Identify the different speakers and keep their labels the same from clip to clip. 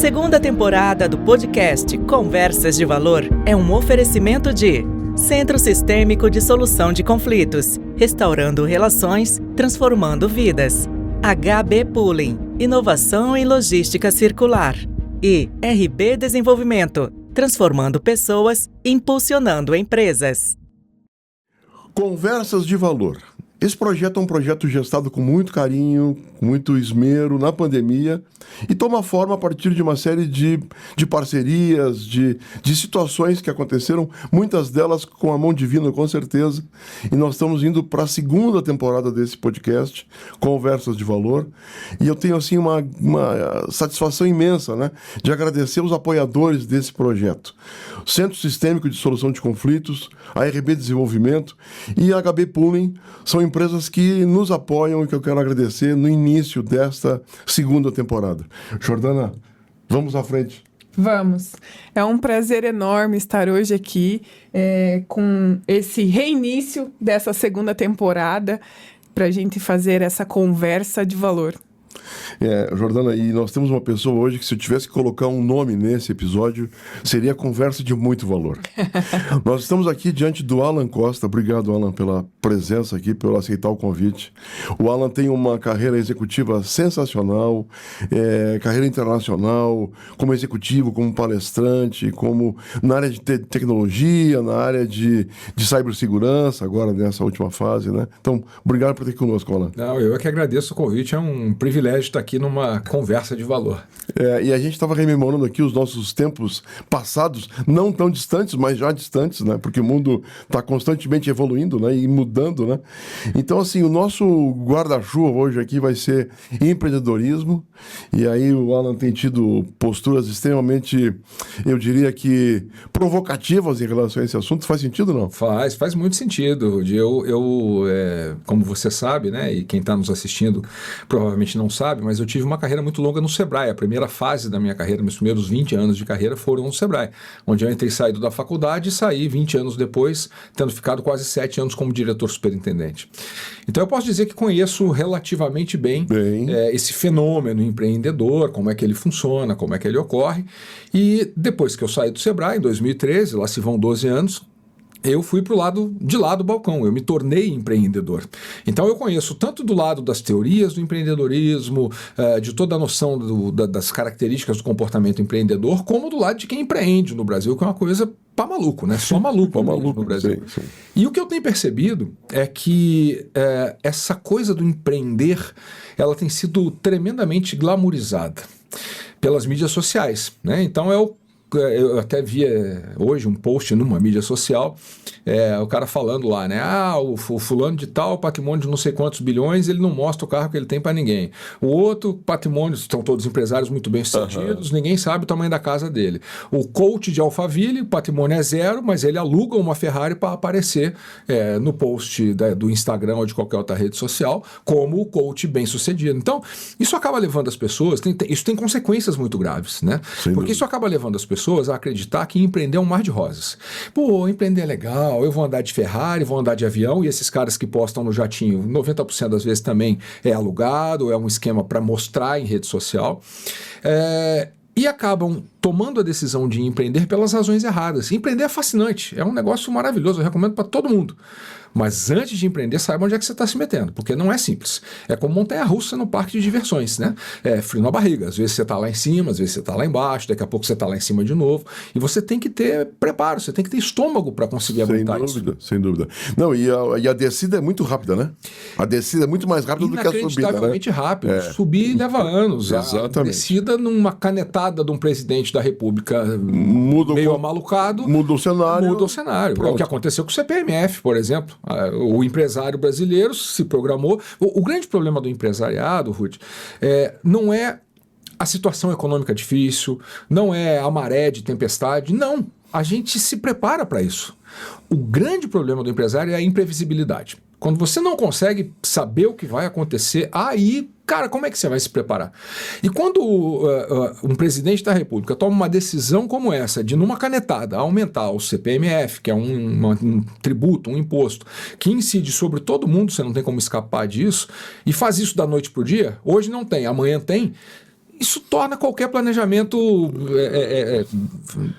Speaker 1: segunda temporada do podcast Conversas de Valor é um oferecimento de Centro Sistêmico de Solução de Conflitos, restaurando relações, transformando vidas. HB Pooling, inovação em logística circular. E RB Desenvolvimento, transformando pessoas, impulsionando empresas.
Speaker 2: Conversas de Valor. Esse projeto é um projeto gestado com muito carinho, com muito esmero na pandemia e toma forma a partir de uma série de parcerias, de situações que aconteceram, muitas delas com a mão divina, com certeza. E nós estamos indo para a segunda temporada desse podcast, Conversas de Valor. E eu tenho assim uma satisfação imensa, né, de agradecer os apoiadores desse projeto. O Centro Sistêmico de Solução de Conflitos, a RB Desenvolvimento e a HB Pooling são empresas que nos apoiam e que eu quero agradecer no início desta segunda temporada. Jordana, vamos à frente.
Speaker 3: Vamos. É um prazer enorme estar hoje aqui com esse reinício dessa segunda temporada para a gente fazer essa conversa de valor.
Speaker 2: Jordana, e nós temos uma pessoa hoje que, se eu tivesse que colocar um nome nesse episódio, seria Conversa de Muito Valor. Nós estamos aqui diante do Alan Costa. Obrigado, Alan, pela presença aqui, por aceitar o convite. O Alan tem uma carreira executiva sensacional, carreira internacional, como executivo, como palestrante, como na área de tecnologia, na área de cibersegurança, agora nessa última fase, né? Então, obrigado por ter aqui conosco, Alan.
Speaker 4: Não, eu é que agradeço o convite, é um privilégio estar aqui numa conversa de valor.
Speaker 2: E a gente estava rememorando aqui os nossos tempos passados, não tão distantes, mas já distantes, né? Porque o mundo está constantemente evoluindo, né? E mudando, né? Então, assim, o nosso guarda-chuva hoje aqui vai ser empreendedorismo. E aí o Alan tem tido posturas extremamente, eu diria que provocativas em relação a esse assunto. Faz sentido, não?
Speaker 4: Faz muito sentido, Rudy. Como você sabe, né? E quem está nos assistindo provavelmente não sabe, mas eu tive uma carreira muito longa no Sebrae. A primeira fase da minha carreira, meus primeiros 20 anos de carreira foram no Sebrae, onde eu entrei saído da faculdade e saí 20 anos depois, tendo ficado quase 7 anos como diretor superintendente. Então eu posso dizer que conheço relativamente bem. Esse fenômeno empreendedor, como é que ele funciona, como é que ele ocorre. E depois que eu saí do Sebrae, em 2013, lá se vão 12 anos, eu fui para o lado de lá do balcão, eu me tornei empreendedor. Então eu conheço tanto do lado das teorias do empreendedorismo, de toda a noção das características do comportamento empreendedor, como do lado de quem empreende no Brasil, que é uma coisa pra maluco, né? Só maluco no Brasil.
Speaker 2: Sim.
Speaker 4: E o que eu tenho percebido é que essa coisa do empreender, ela tem sido tremendamente glamourizada pelas mídias sociais, né? Então eu até via hoje um post numa mídia social, o cara falando lá, né? O fulano de tal, patrimônio de não sei quantos bilhões, ele não mostra o carro que ele tem para ninguém. O outro patrimônio, estão todos empresários muito bem sucedidos, ninguém sabe o tamanho da casa dele. O coach de Alphaville, o patrimônio é zero, mas ele aluga uma Ferrari para aparecer no post do Instagram ou de qualquer outra rede social como o coach bem sucedido. Então, isso acaba levando as pessoas, isso tem consequências muito graves, né? Porque isso acaba levando as pessoas a acreditar que empreender é um mar de rosas. Pô, empreender é legal, eu vou andar de Ferrari, vou andar de avião, e esses caras que postam no jatinho, 90% das vezes também é alugado, é um esquema para mostrar em rede social. E acabam tomando a decisão de empreender pelas razões erradas. Empreender é fascinante, é um negócio maravilhoso, eu recomendo para todo mundo. Mas antes de empreender, saiba onde é que você está se metendo, porque não é simples. É como montanha-russa no parque de diversões, né? É frio na barriga. Às vezes você está lá em cima, às vezes você está lá embaixo, daqui a pouco você está lá em cima de novo. E você tem que ter preparo, você tem que ter estômago para conseguir aguentar isso.
Speaker 2: Sem dúvida. Não, e a descida é muito rápida, né? A descida é muito mais rápida do que a subida, né?
Speaker 4: Inacreditavelmente rápido. Subir leva anos.
Speaker 2: Exatamente.
Speaker 4: A descida, numa canetada de um presidente da República meio amalucado,
Speaker 2: muda o cenário.
Speaker 4: É o que aconteceu com o CPMF, por exemplo. O empresário brasileiro se programou. O grande problema do empresariado, Ruth, não é a situação econômica difícil, não é a maré de tempestade, não. A gente se prepara para isso. O grande problema do empresário é a imprevisibilidade. Quando você não consegue saber o que vai acontecer, aí, cara, como é que você vai se preparar? E quando um presidente da República toma uma decisão como essa, de numa canetada aumentar o CPMF, que é um tributo, um imposto, que incide sobre todo mundo, você não tem como escapar disso, e faz isso da noite para o dia, hoje não tem, amanhã tem, isso torna qualquer planejamento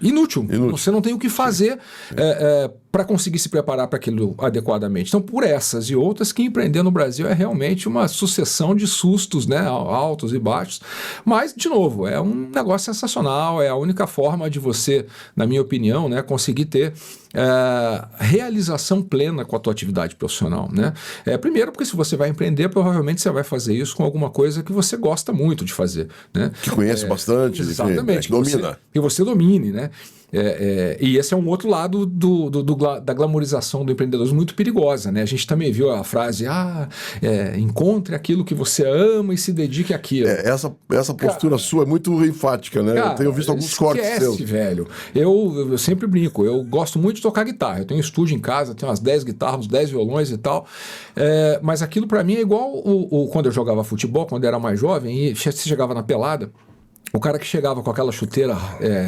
Speaker 4: inútil. Você não tem o que fazer para conseguir se preparar para aquilo adequadamente. Então, por essas e outras, que empreender no Brasil é realmente uma sucessão de sustos, né, altos e baixos. Mas, de novo, é um negócio sensacional, é a única forma de você, na minha opinião, né, conseguir ter realização plena com a tua atividade profissional, né? Primeiro, porque se você vai empreender, provavelmente você vai fazer isso com alguma coisa que você gosta muito de fazer, né?
Speaker 2: Que conhece bastante,
Speaker 4: exatamente,
Speaker 2: que domina.
Speaker 4: Que você domine, né? E esse é um outro lado da glamorização do empreendedorismo muito perigosa, né? A gente também viu a frase, encontre aquilo que você ama e se dedique àquilo.
Speaker 2: Essa postura sua é muito enfática, né? Eu tenho visto alguns cortes seus.
Speaker 4: Velho. Eu sempre brinco, eu gosto muito de tocar guitarra, eu tenho um estúdio em casa, tenho umas 10 guitarras, uns 10 violões e tal, mas aquilo pra mim é igual quando eu jogava futebol, quando eu era mais jovem, e você chegava na pelada, o cara que chegava com aquela chuteira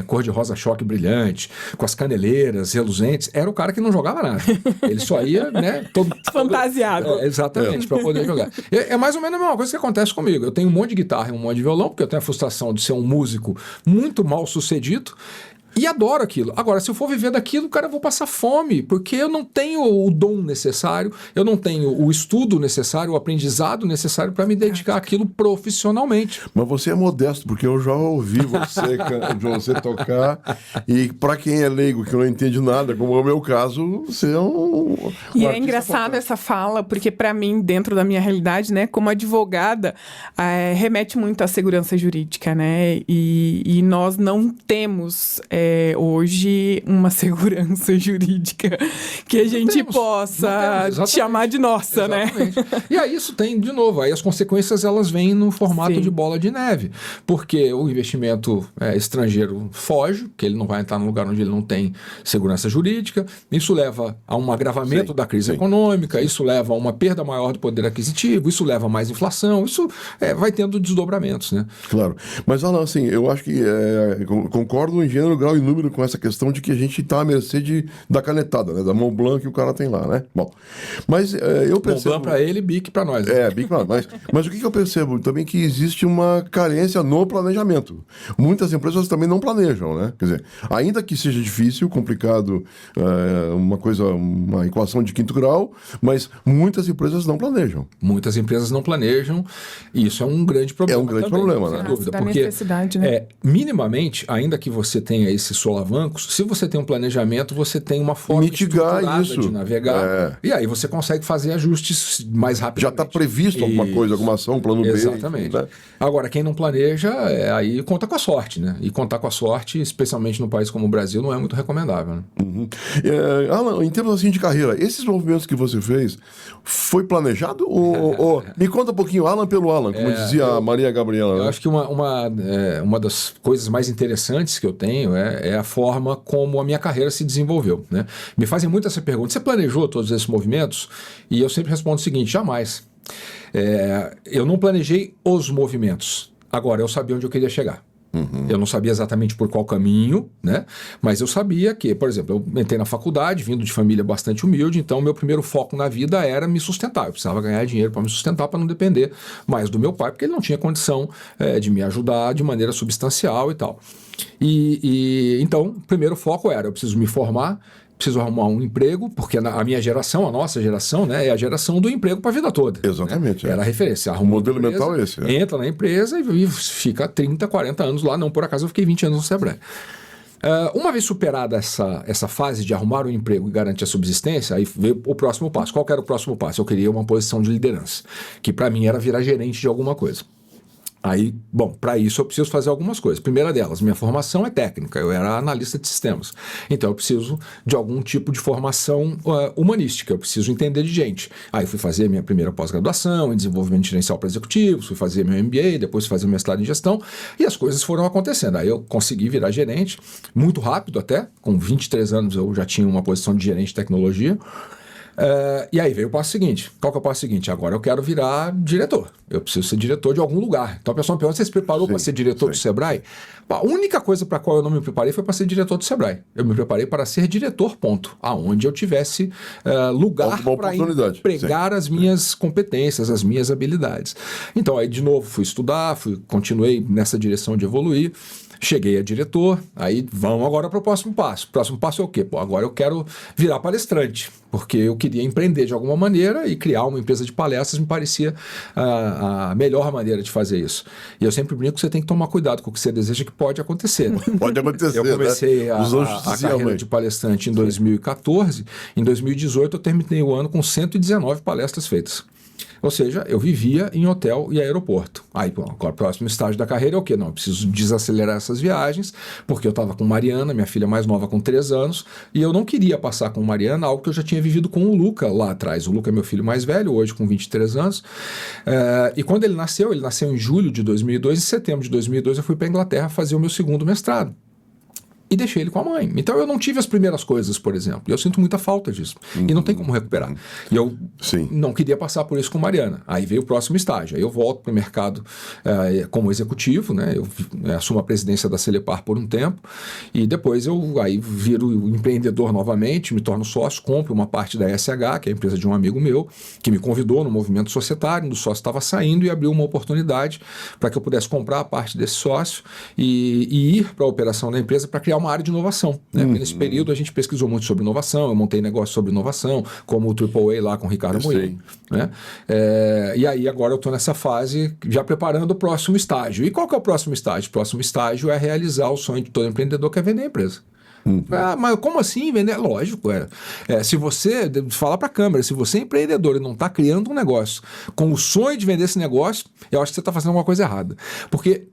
Speaker 4: cor-de-rosa choque brilhante, com as caneleiras reluzentes, era o cara que não jogava nada. Ele só ia, né? Todo
Speaker 3: fantasiado.
Speaker 4: Exatamente, para poder jogar. É mais ou menos a mesma coisa que acontece comigo. Eu tenho um monte de guitarra e um monte de violão, porque eu tenho a frustração de ser um músico muito mal sucedido. E adoro aquilo. Agora, se eu for viver daquilo, cara, eu vou passar fome, porque eu não tenho o dom necessário, eu não tenho o estudo necessário, o aprendizado necessário para me dedicar àquilo profissionalmente.
Speaker 2: Mas você é modesto, porque eu já ouvi você tocar, e para quem é leigo, que não entende nada, como é o meu caso, você é um
Speaker 3: E é engraçado essa fala, porque para mim, dentro da minha realidade, né, como advogada, remete muito à segurança jurídica, né? E nós não temos hoje uma segurança jurídica que a gente possa chamar de nossa,
Speaker 4: exatamente,
Speaker 3: né?
Speaker 4: E aí isso tem, de novo, aí as consequências elas vêm no formato de bola de neve, porque o investimento estrangeiro foge, que ele não vai entrar num lugar onde ele não tem segurança jurídica, isso leva a um agravamento da crise econômica, isso leva a uma perda maior do poder aquisitivo, isso leva a mais inflação, isso vai tendo desdobramentos, né?
Speaker 2: Claro, mas Alan, assim, eu acho que concordo em gênero, grau e número com essa questão de que a gente está à mercê da canetada, né? Da Mont Blanc que o cara tem lá, né? Bom, mas eu percebo...
Speaker 4: Mont Blanc para ele, Bic para nós. Né?
Speaker 2: Bic para nós. Mas o que eu percebo também que existe uma carência no planejamento. Muitas empresas também não planejam, né? Quer dizer, ainda que seja difícil, complicado, uma equação de quinto grau, mas muitas empresas não planejam.
Speaker 4: Muitas empresas não planejam, e isso é um grande problema.
Speaker 2: É um grande problema, né?
Speaker 4: Sem dúvida,
Speaker 3: da
Speaker 4: porque
Speaker 3: necessidade, né?
Speaker 4: Minimamente, ainda que você tenha esses solavancos, se você tem um planejamento, você tem uma forma
Speaker 2: mitigar isso
Speaker 4: de navegar, e aí você consegue fazer ajustes mais rapidamente.
Speaker 2: Já está previsto alguma coisa, alguma ação, plano B.
Speaker 4: Exatamente.
Speaker 2: Né?
Speaker 4: Agora, quem não planeja, aí conta com a sorte, né? E contar com a sorte, especialmente num país como o Brasil, não é muito recomendável, né?
Speaker 2: Uhum. Alan, em termos assim de carreira, esses movimentos que você fez, foi planejado? ou me conta um pouquinho, Alan pelo Alan, como dizia a Maria Gabriela.
Speaker 4: Eu
Speaker 2: né?
Speaker 4: acho que uma das coisas mais interessantes que eu tenho é a forma como a minha carreira se desenvolveu, né? Me fazem muito essa pergunta: você planejou todos esses movimentos? E eu sempre respondo o seguinte: jamais. Eu não planejei os movimentos. Agora, eu sabia onde eu queria chegar. Uhum. Eu não sabia exatamente por qual caminho, né? Mas eu sabia que, por exemplo, eu entrei na faculdade, vindo de família bastante humilde, então meu primeiro foco na vida era me sustentar. Eu precisava ganhar dinheiro para me sustentar, para não depender mais do meu pai, porque ele não tinha condição de me ajudar de maneira substancial e tal. Então, o primeiro foco era: eu preciso me formar, preciso arrumar um emprego, porque a minha geração, a nossa geração, né, é a geração do emprego para a vida toda.
Speaker 2: Exatamente.
Speaker 4: Né? Era a referência.
Speaker 2: O modelo mental é esse.
Speaker 4: Entra na empresa e fica 30, 40 anos lá. Não, por acaso eu fiquei 20 anos no Sebrae. Uma vez superada essa fase de arrumar um emprego e garantir a subsistência, aí veio o próximo passo. Qual que era o próximo passo? Eu queria uma posição de liderança, que para mim era virar gerente de alguma coisa. Aí, bom, para isso eu preciso fazer algumas coisas. Primeira delas, minha formação é técnica, eu era analista de sistemas. Então eu preciso de algum tipo de formação humanística, eu preciso entender de gente. Aí fui fazer minha primeira pós-graduação em desenvolvimento gerencial para executivos, fui fazer meu MBA, depois fui fazer mestrado em gestão, e as coisas foram acontecendo. Aí eu consegui virar gerente, muito rápido até, com 23 anos eu já tinha uma posição de gerente de tecnologia. E aí veio o passo seguinte. Qual que é o passo seguinte? Agora eu quero virar diretor. Eu preciso ser diretor de algum lugar. Então a pessoa me pergunta, você se preparou para ser diretor do Sebrae? A única coisa para a qual eu não me preparei foi para ser diretor do Sebrae. Eu me preparei para ser diretor, ponto. Aonde eu tivesse lugar para empregar as minhas competências, as minhas habilidades. Então aí de novo fui estudar, continuei nessa direção de evoluir. Cheguei a diretor, aí vamos agora para o próximo passo. O próximo passo é o quê? Agora eu quero virar palestrante, porque eu queria empreender de alguma maneira e criar uma empresa de palestras me parecia a melhor maneira de fazer isso. E eu sempre brinco que você tem que tomar cuidado com o que você deseja, que pode acontecer.
Speaker 2: Pode acontecer,
Speaker 4: eu comecei a carreira de palestrante em 2014, em 2018 eu terminei o ano com 119 palestras feitas. Ou seja, eu vivia em hotel e aeroporto. Aí, agora o próximo estágio da carreira é o quê? Não, eu preciso desacelerar essas viagens, porque eu estava com Mariana, minha filha mais nova, com 3 anos, e eu não queria passar com Mariana algo que eu já tinha vivido com o Luca lá atrás. O Luca é meu filho mais velho, hoje com 23 anos. E quando ele nasceu em julho de 2002, em setembro de 2002 eu fui para a Inglaterra fazer o meu segundo mestrado. E deixei ele com a mãe. Então eu não tive as primeiras coisas, por exemplo. E eu sinto muita falta disso. E não tem como recuperar. E eu não queria passar por isso com Mariana. Aí veio o próximo estágio. Aí eu volto para o mercado como executivo, né? Eu assumo a presidência da Celepar por um tempo. E depois eu aí viro empreendedor novamente, me torno sócio, compro uma parte da SH, que é a empresa de um amigo meu, que me convidou no movimento societário, o sócio estava saindo e abriu uma oportunidade para que eu pudesse comprar a parte desse sócio e ir para a operação da empresa para criar uma área de inovação. Né? Porque nesse período a gente pesquisou muito sobre inovação, eu montei negócio sobre inovação, como o AAA lá com o Ricardo Moinho. Né? E aí agora eu estou nessa fase já preparando o próximo estágio. E qual que é o próximo estágio? O próximo estágio é realizar o sonho de todo empreendedor, que é vender a empresa. Mas como assim vender? Lógico, se você, falar para a câmera, se você é empreendedor e não está criando um negócio com o sonho de vender esse negócio, eu acho que você está fazendo alguma coisa errada. Porque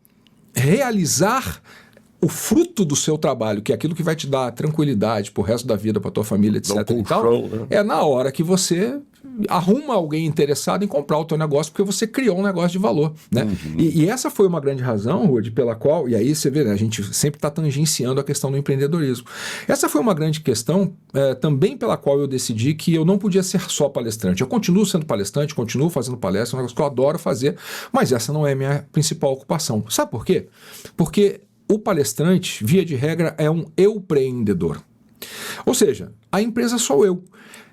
Speaker 4: realizar o fruto do seu trabalho, que é aquilo que vai te dar tranquilidade pro resto da vida, pra tua família, etc. e tal, né? É na hora que você arruma alguém interessado em comprar o teu negócio, porque você criou um negócio de valor, né? E essa foi uma grande razão, Rudy, pela qual, e aí você vê, né, a gente sempre está tangenciando a questão do empreendedorismo. Essa foi uma grande questão também pela qual eu decidi que eu não podia ser só palestrante. Eu continuo sendo palestrante, continuo fazendo palestra, é um negócio que eu adoro fazer, mas essa não é a minha principal ocupação. Sabe por quê? Porque o palestrante, via de regra, é um empreendedor. Ou seja, a empresa sou eu.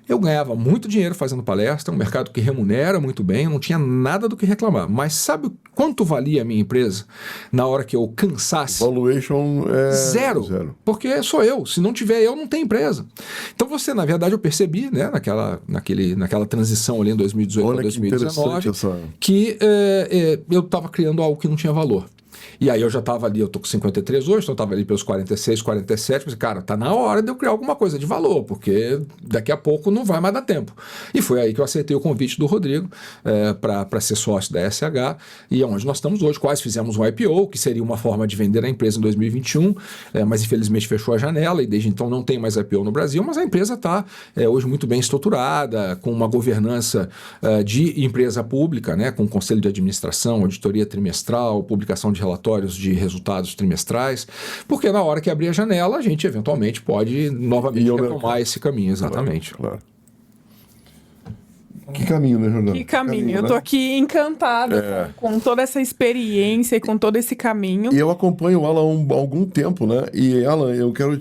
Speaker 4: Eu ganhava muito dinheiro fazendo palestra, um mercado que remunera muito bem, eu não tinha nada do que reclamar. Mas sabe quanto valia a minha empresa na hora que eu cansasse?
Speaker 2: Valuation é
Speaker 4: zero. Porque sou eu. Se não tiver eu, não tem empresa. Então na verdade, eu percebi, né, naquela transição ali em 2018 para 2019, que eu estava criando algo que não tinha valor. E aí eu já estava ali, eu tô com 53 hoje, então eu estava ali pelos 46, 47, mas cara, tá na hora de eu criar alguma coisa de valor, porque daqui a pouco não vai mais dar tempo. E foi aí que eu aceitei o convite do Rodrigo para ser sócio da SH, e é onde nós estamos hoje. Quase fizemos um IPO, que seria uma forma de vender a empresa em 2021, mas infelizmente fechou a janela, e desde então não tem mais IPO no Brasil, mas a empresa está hoje muito bem estruturada, com uma governança de empresa pública, né, com conselho de administração, auditoria trimestral, publicação de relatórios de resultados trimestrais, porque na hora que abrir a janela, a gente eventualmente pode novamente retomar esse caminho, exatamente.
Speaker 2: Claro. Que caminho, né, Jordana?
Speaker 3: Que caminho. Eu tô aqui encantada com toda essa experiência e com todo esse caminho.
Speaker 2: E eu acompanho o Alan há algum tempo, né? E, Alan, eu quero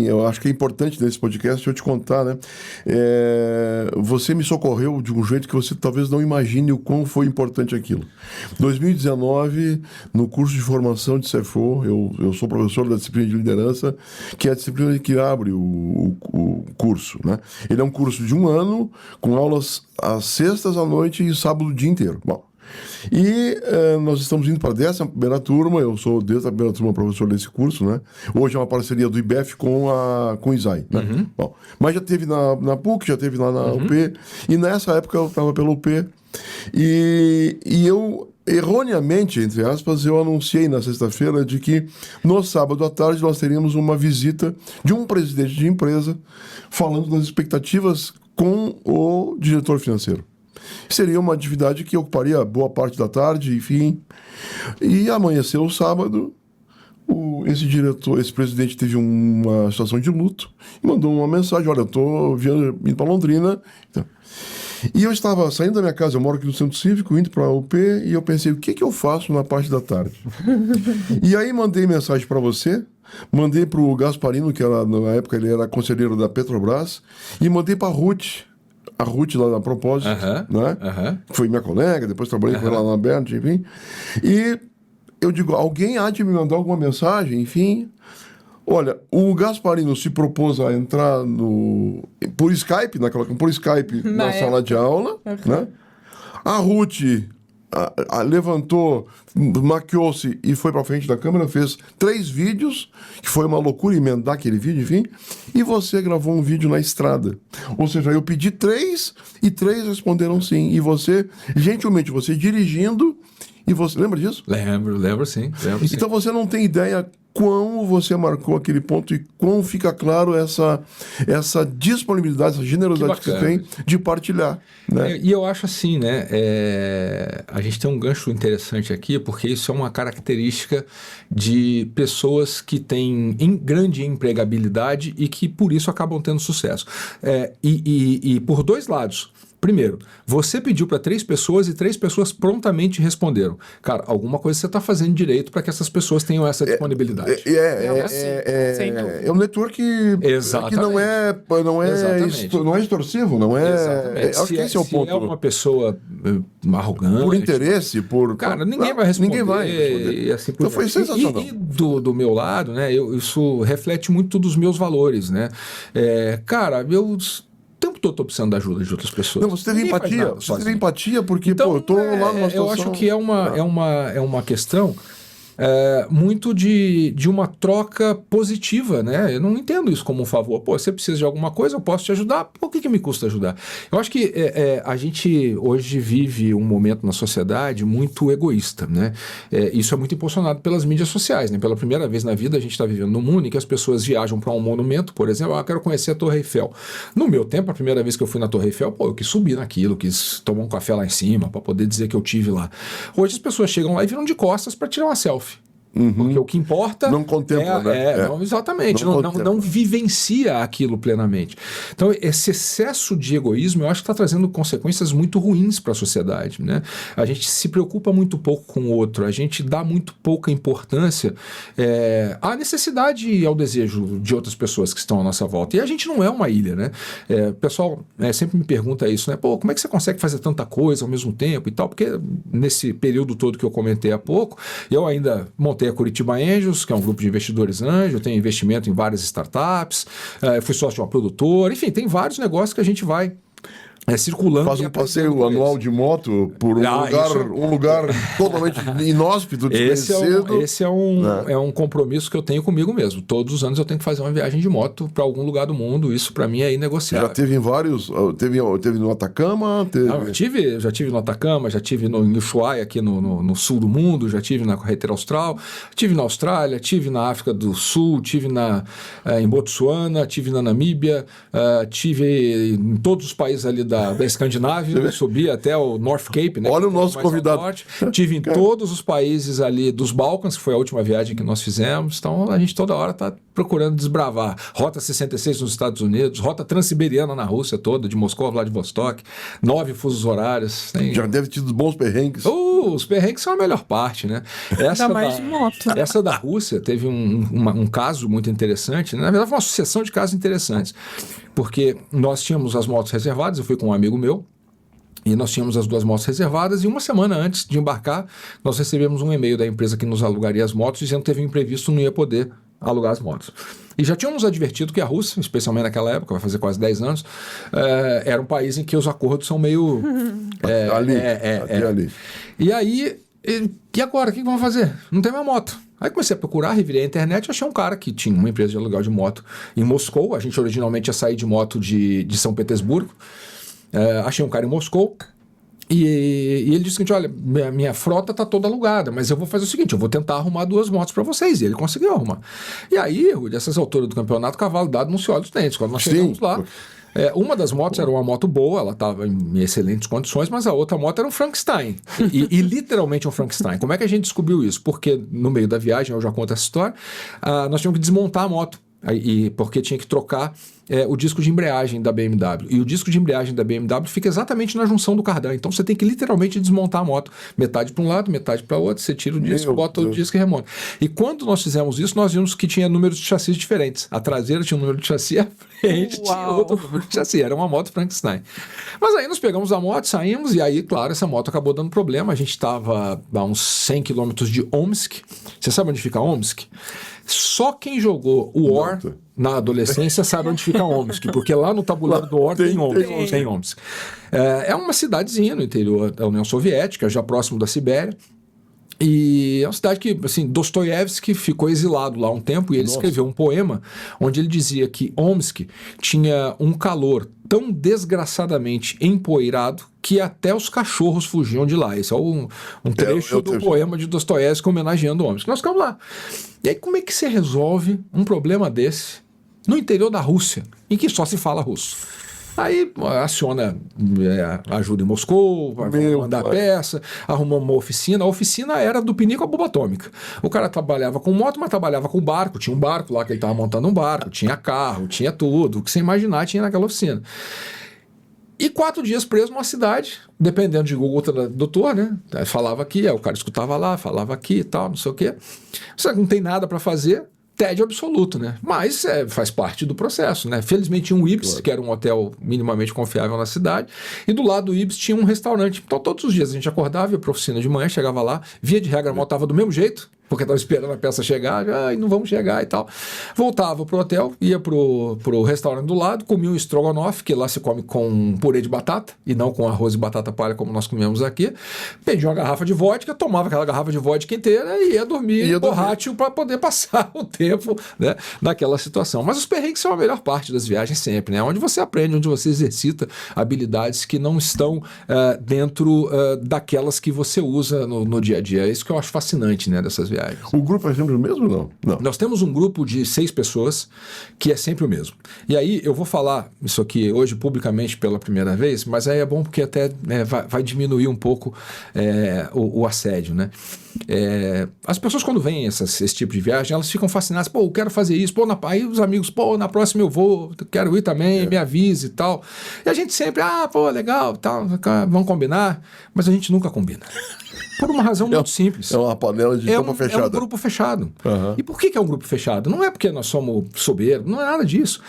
Speaker 2: eu acho que é importante nesse podcast eu te contar, né? Você me socorreu de um jeito que você talvez não imagine o quão foi importante aquilo. 2019, no curso de formação de CFO, eu sou professor da disciplina de liderança, que é a disciplina que abre o curso, né? Ele é um curso de 1 ano, com aulas às sextas à noite e sábado o dia inteiro. Bom, e nós estamos indo para a 11ª turma, eu sou desde a primeira turma professor desse curso, né? Hoje é uma parceria do IBEF com o ISAI, né? Bom, mas já teve na PUC, já teve lá na UP, e nessa época eu estava pela UP, e eu, erroneamente, entre aspas, eu anunciei na sexta-feira de que no sábado à tarde nós teríamos uma visita de um presidente de empresa falando das expectativas com o diretor financeiro. Seria uma atividade que ocuparia boa parte da tarde, enfim. E amanheceu o sábado, esse diretor, esse presidente teve uma situação de luto e mandou uma mensagem: olha, eu estou indo para Londrina. Então, e eu estava saindo da minha casa, eu moro aqui no Centro Cívico, indo para a UP, e eu pensei, o que eu faço na parte da tarde? E aí mandei mensagem para você, mandei para o Gasparino, que era, na época ele era conselheiro da Petrobras, e mandei para a Ruth lá na Propósito, né? Foi minha colega, depois trabalhei com ela lá na Bert, enfim. E eu digo, alguém há de me mandar alguma mensagem, enfim. Olha, o Gasparino se propôs a entrar por Skype, na sala de aula, né? A Ruth levantou, maquiou-se e foi para frente da câmera, fez 3 vídeos, que foi uma loucura emendar aquele vídeo, enfim, e você gravou um vídeo na estrada. Ou seja, eu pedi 3 e 3 responderam sim. E você, gentilmente, você dirigindo, e você lembra disso?
Speaker 4: Lembro sim.
Speaker 2: Então você não tem ideia quão você marcou aquele ponto e quão fica claro essa disponibilidade, essa generosidade que você tem de partilhar. Né?
Speaker 4: E eu acho assim, né? A gente tem um gancho interessante aqui, porque isso é uma característica de pessoas que têm grande empregabilidade e que por isso acabam tendo sucesso. E por 2 lados. Primeiro, você pediu para 3 pessoas e 3 pessoas prontamente responderam. Cara, alguma coisa você está fazendo direito para que essas pessoas tenham essa disponibilidade.
Speaker 2: É um network que não é extorsivo, não é... Acho que esse é o ponto.
Speaker 4: Se é uma pessoa arrogante...
Speaker 2: Por interesse,
Speaker 4: Cara, ninguém vai responder.
Speaker 2: Ninguém vai responder.
Speaker 4: E assim,
Speaker 2: então foi sensacional.
Speaker 4: E do meu lado, né, isso reflete muito dos meus valores, né? Cara, eu... O tempo todo estou precisando da ajuda de outras pessoas.
Speaker 2: Não, você teve empatia. Você teve empatia porque, então, eu estou lá numa situação...
Speaker 4: Eu acho que é uma questão muito de uma troca positiva, né? Eu não entendo isso como um favor. Pô, você precisa de alguma coisa, eu posso te ajudar. Por que me custa ajudar? Eu acho que a gente hoje vive um momento na sociedade muito egoísta, né? Isso é muito impulsionado pelas mídias sociais, né? Pela primeira vez na vida a gente está vivendo num mundo em que as pessoas viajam para um monumento, por exemplo, eu quero conhecer a Torre Eiffel. No meu tempo, a primeira vez que eu fui na Torre Eiffel, pô, eu quis subir naquilo, quis tomar um café lá em cima para poder dizer que eu tive lá. Hoje as pessoas chegam lá e viram de costas para tirar uma selfie. Porque o que importa
Speaker 2: não contempla, né?
Speaker 4: Não, exatamente, não vivencia aquilo plenamente. Então, esse excesso de egoísmo, eu acho que está trazendo consequências muito ruins para a sociedade, né? A gente se preocupa muito pouco com o outro, a gente dá muito pouca importância à necessidade e ao desejo de outras pessoas que estão à nossa volta. E a gente não é uma ilha, né? O pessoal sempre me pergunta isso, né? Pô, como é que você consegue fazer tanta coisa ao mesmo tempo e tal? Porque nesse período todo que eu comentei há pouco, eu ainda montei a Curitiba Angels, que é um grupo de investidores anjo, tem investimento em várias startups, fui sócio de uma produtora, enfim, tem vários negócios que a gente vai circulando.
Speaker 2: Faz um passeio anual de moto por um lugar totalmente inóspito, desconhecido.
Speaker 4: Esse é um compromisso que eu tenho comigo mesmo. Todos os anos eu tenho que fazer uma viagem de moto para algum lugar do mundo. Isso para mim é inegociável.
Speaker 2: Já teve em vários... Teve no Atacama?
Speaker 4: Já tive no Atacama, já tive no Ushuaia, aqui no sul do mundo, já tive na Correteira Austral, tive na Austrália, tive na África do Sul, tive em Botsuana, tive na Namíbia, tive em todos os países ali da Escandinávia, subi até o North Cape, né?
Speaker 2: Olha o nosso convidado.
Speaker 4: Tive em todos os países ali dos Balcãs, que foi a última viagem que nós fizemos. Então a gente toda hora está procurando desbravar. Rota 66 nos Estados Unidos, rota transiberiana na Rússia toda, de Moscou a Vladivostok, 9 fusos horários.
Speaker 2: Já deve ter tido bons perrengues.
Speaker 4: Os perrengues são a melhor parte, né? Essa da Rússia teve um caso muito interessante, né? Na verdade foi uma sucessão de casos interessantes, porque nós tínhamos as motos reservadas, eu fui com um amigo meu, e nós tínhamos as 2 motos reservadas, e uma semana antes de embarcar, nós recebemos um e-mail da empresa que nos alugaria as motos, dizendo que teve um imprevisto, não ia poder alugar as motos. E já tínhamos advertido que a Rússia, especialmente naquela época, vai fazer quase 10 anos, era um país em que os acordos são meio...
Speaker 2: ali.
Speaker 4: E aí, e agora? O que vamos fazer? Não tem mais moto. Aí comecei a procurar, revirei a internet, achei um cara que tinha uma empresa de aluguel de moto em Moscou. A gente originalmente ia sair de moto de São Petersburgo. Achei um cara em Moscou. E ele disse o seguinte, olha, minha frota está toda alugada, mas eu vou fazer o seguinte, eu vou tentar arrumar 2 motos para vocês. E ele conseguiu arrumar. E aí, Rudy, essas alturas do campeonato, o cavalo dado não se olha os dentes. Quando nós chegamos lá, uma das motos era uma moto boa, ela estava em excelentes condições, mas a outra moto era um Frankenstein. E literalmente um Frankenstein. Como é que a gente descobriu isso? Porque no meio da viagem, eu já conto essa história, nós tínhamos que desmontar a moto. Porque tinha que trocar o disco de embreagem da BMW. E o disco de embreagem da BMW fica exatamente na junção do cardan. Então você tem que literalmente desmontar a moto. Metade para um lado, metade para o outro. Você tira o disco, bota o disco e remonta. E quando nós fizemos isso, nós vimos que tinha números de chassis diferentes. A traseira tinha um número de chassi, a frente tinha outro número de chassi. Era uma moto Frankenstein. Mas aí nós pegamos a moto, saímos, e aí, claro, essa moto acabou dando problema. A gente estava a uns 100 quilômetros de Omsk. Você sabe onde fica Omsk? Só quem jogou o War na adolescência sabe onde fica Omsk, porque lá no tabuleiro do War tem Omsk. É uma cidadezinha no interior da União Soviética, já próximo da Sibéria. E é uma cidade que, assim, Dostoiévski ficou exilado lá um tempo e ele escreveu um poema onde ele dizia que Omsk tinha um calor tão desgraçadamente empoeirado que até os cachorros fugiam de lá. Esse é um trecho do poema de Dostoiévski homenageando Omsk. Nós ficamos lá. E aí como é que você resolve um problema desse no interior da Rússia, em que só se fala russo? Aí aciona ajuda em Moscou, vai mandar peça, arrumou uma oficina. A oficina era do pinico à bomba atômica. O cara trabalhava com moto, mas trabalhava com barco. Tinha um barco lá que ele estava montando um barco, tinha carro, tinha tudo. O que você imaginar tinha naquela oficina. E 4 dias preso numa cidade, dependendo de Google Tradutor, né? Falava aqui, o cara escutava lá, falava aqui e tal, não sei o quê. Você não tem nada para fazer. Tédio absoluto, né? Mas faz parte do processo, né? Felizmente tinha um Ibis, que era um hotel minimamente confiável na cidade, e do lado do Ibis tinha um restaurante. Então todos os dias a gente acordava, ia para a oficina de manhã, chegava lá, via de regra a moto estava do mesmo jeito, porque estava esperando a peça chegar, não vamos chegar e tal. Voltava pro hotel, ia pro restaurante do lado, comia um estrogonofe, que lá se come com purê de batata, e não com arroz e batata palha como nós comemos aqui. Pedia uma garrafa de vodka, tomava aquela garrafa de vodka inteira e ia dormir borrátil para poder passar o tempo, né, naquela situação. Mas os perrengues são a melhor parte das viagens sempre, né? Onde você aprende, onde você exercita habilidades que não estão dentro daquelas que você usa no dia a dia. É isso que eu acho fascinante, né, dessas viagens.
Speaker 2: O grupo é sempre o mesmo ou não?
Speaker 4: Nós temos um grupo de 6 pessoas que é sempre o mesmo. E aí eu vou falar isso aqui hoje publicamente pela primeira vez, mas aí é bom porque até vai diminuir um pouco o assédio, né? As pessoas quando vêm esse tipo de viagem, elas ficam fascinadas, eu quero fazer isso, aí os amigos, na próxima eu vou, quero ir também, me avise e tal. E a gente sempre, legal, tal, vamos combinar, mas a gente nunca combina. Por uma razão muito simples.
Speaker 2: É uma panela de tampa fechada.
Speaker 4: É um grupo fechado. Uhum. E por que é um grupo fechado? Não é porque nós somos soberbos, não é nada disso.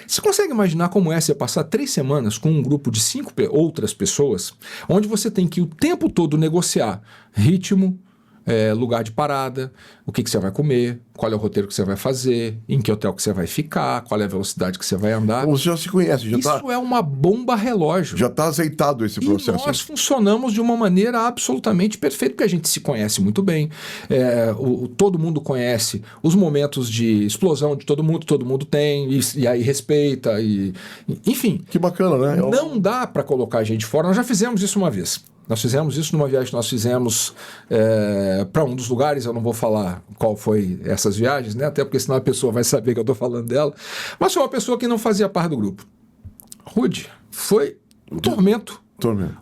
Speaker 4: Você consegue imaginar como é você passar 3 semanas com um grupo de 5 outras pessoas, onde você tem que o tempo todo negociar ritmo, lugar de parada, o que você vai comer, qual é o roteiro que você vai fazer, em que hotel que você vai ficar, qual é a velocidade que você vai andar.
Speaker 2: Você já se conhece.
Speaker 4: Isso é uma bomba relógio.
Speaker 2: Já está azeitado esse processo.
Speaker 4: E nós funcionamos de uma maneira absolutamente perfeita, porque a gente se conhece muito bem, todo mundo conhece os momentos de explosão de todo mundo tem, e aí respeita, enfim.
Speaker 2: Que bacana, né?
Speaker 4: Não dá para colocar a gente fora, nós já fizemos isso uma vez. Nós fizemos isso numa viagem que nós fizemos para um dos lugares, eu não vou falar qual foi essas viagens, né? Até porque senão a pessoa vai saber que eu estou falando dela. Mas foi uma pessoa que não fazia parte do grupo. Rude, foi um tormento.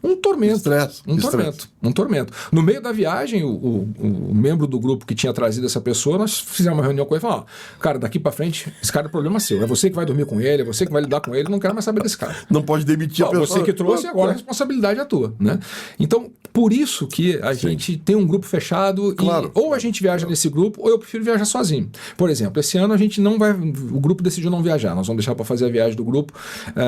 Speaker 4: Um tormento.
Speaker 2: Estresse.
Speaker 4: Um tormento. No meio da viagem, o membro do grupo que tinha trazido essa pessoa, nós fizemos uma reunião com ele e falamos, cara, daqui pra frente, esse cara é problema seu. É você que vai dormir com ele, é você que vai lidar com ele, não quero mais saber desse cara.
Speaker 2: Não pode demitir a pessoa.
Speaker 4: Você que trouxe, agora a responsabilidade é tua, né? Então, por isso que a gente tem um grupo fechado ou a gente viaja nesse grupo, ou eu prefiro viajar sozinho. Por exemplo, esse ano a gente não vai, o grupo decidiu não viajar, nós vamos deixar para fazer a viagem do grupo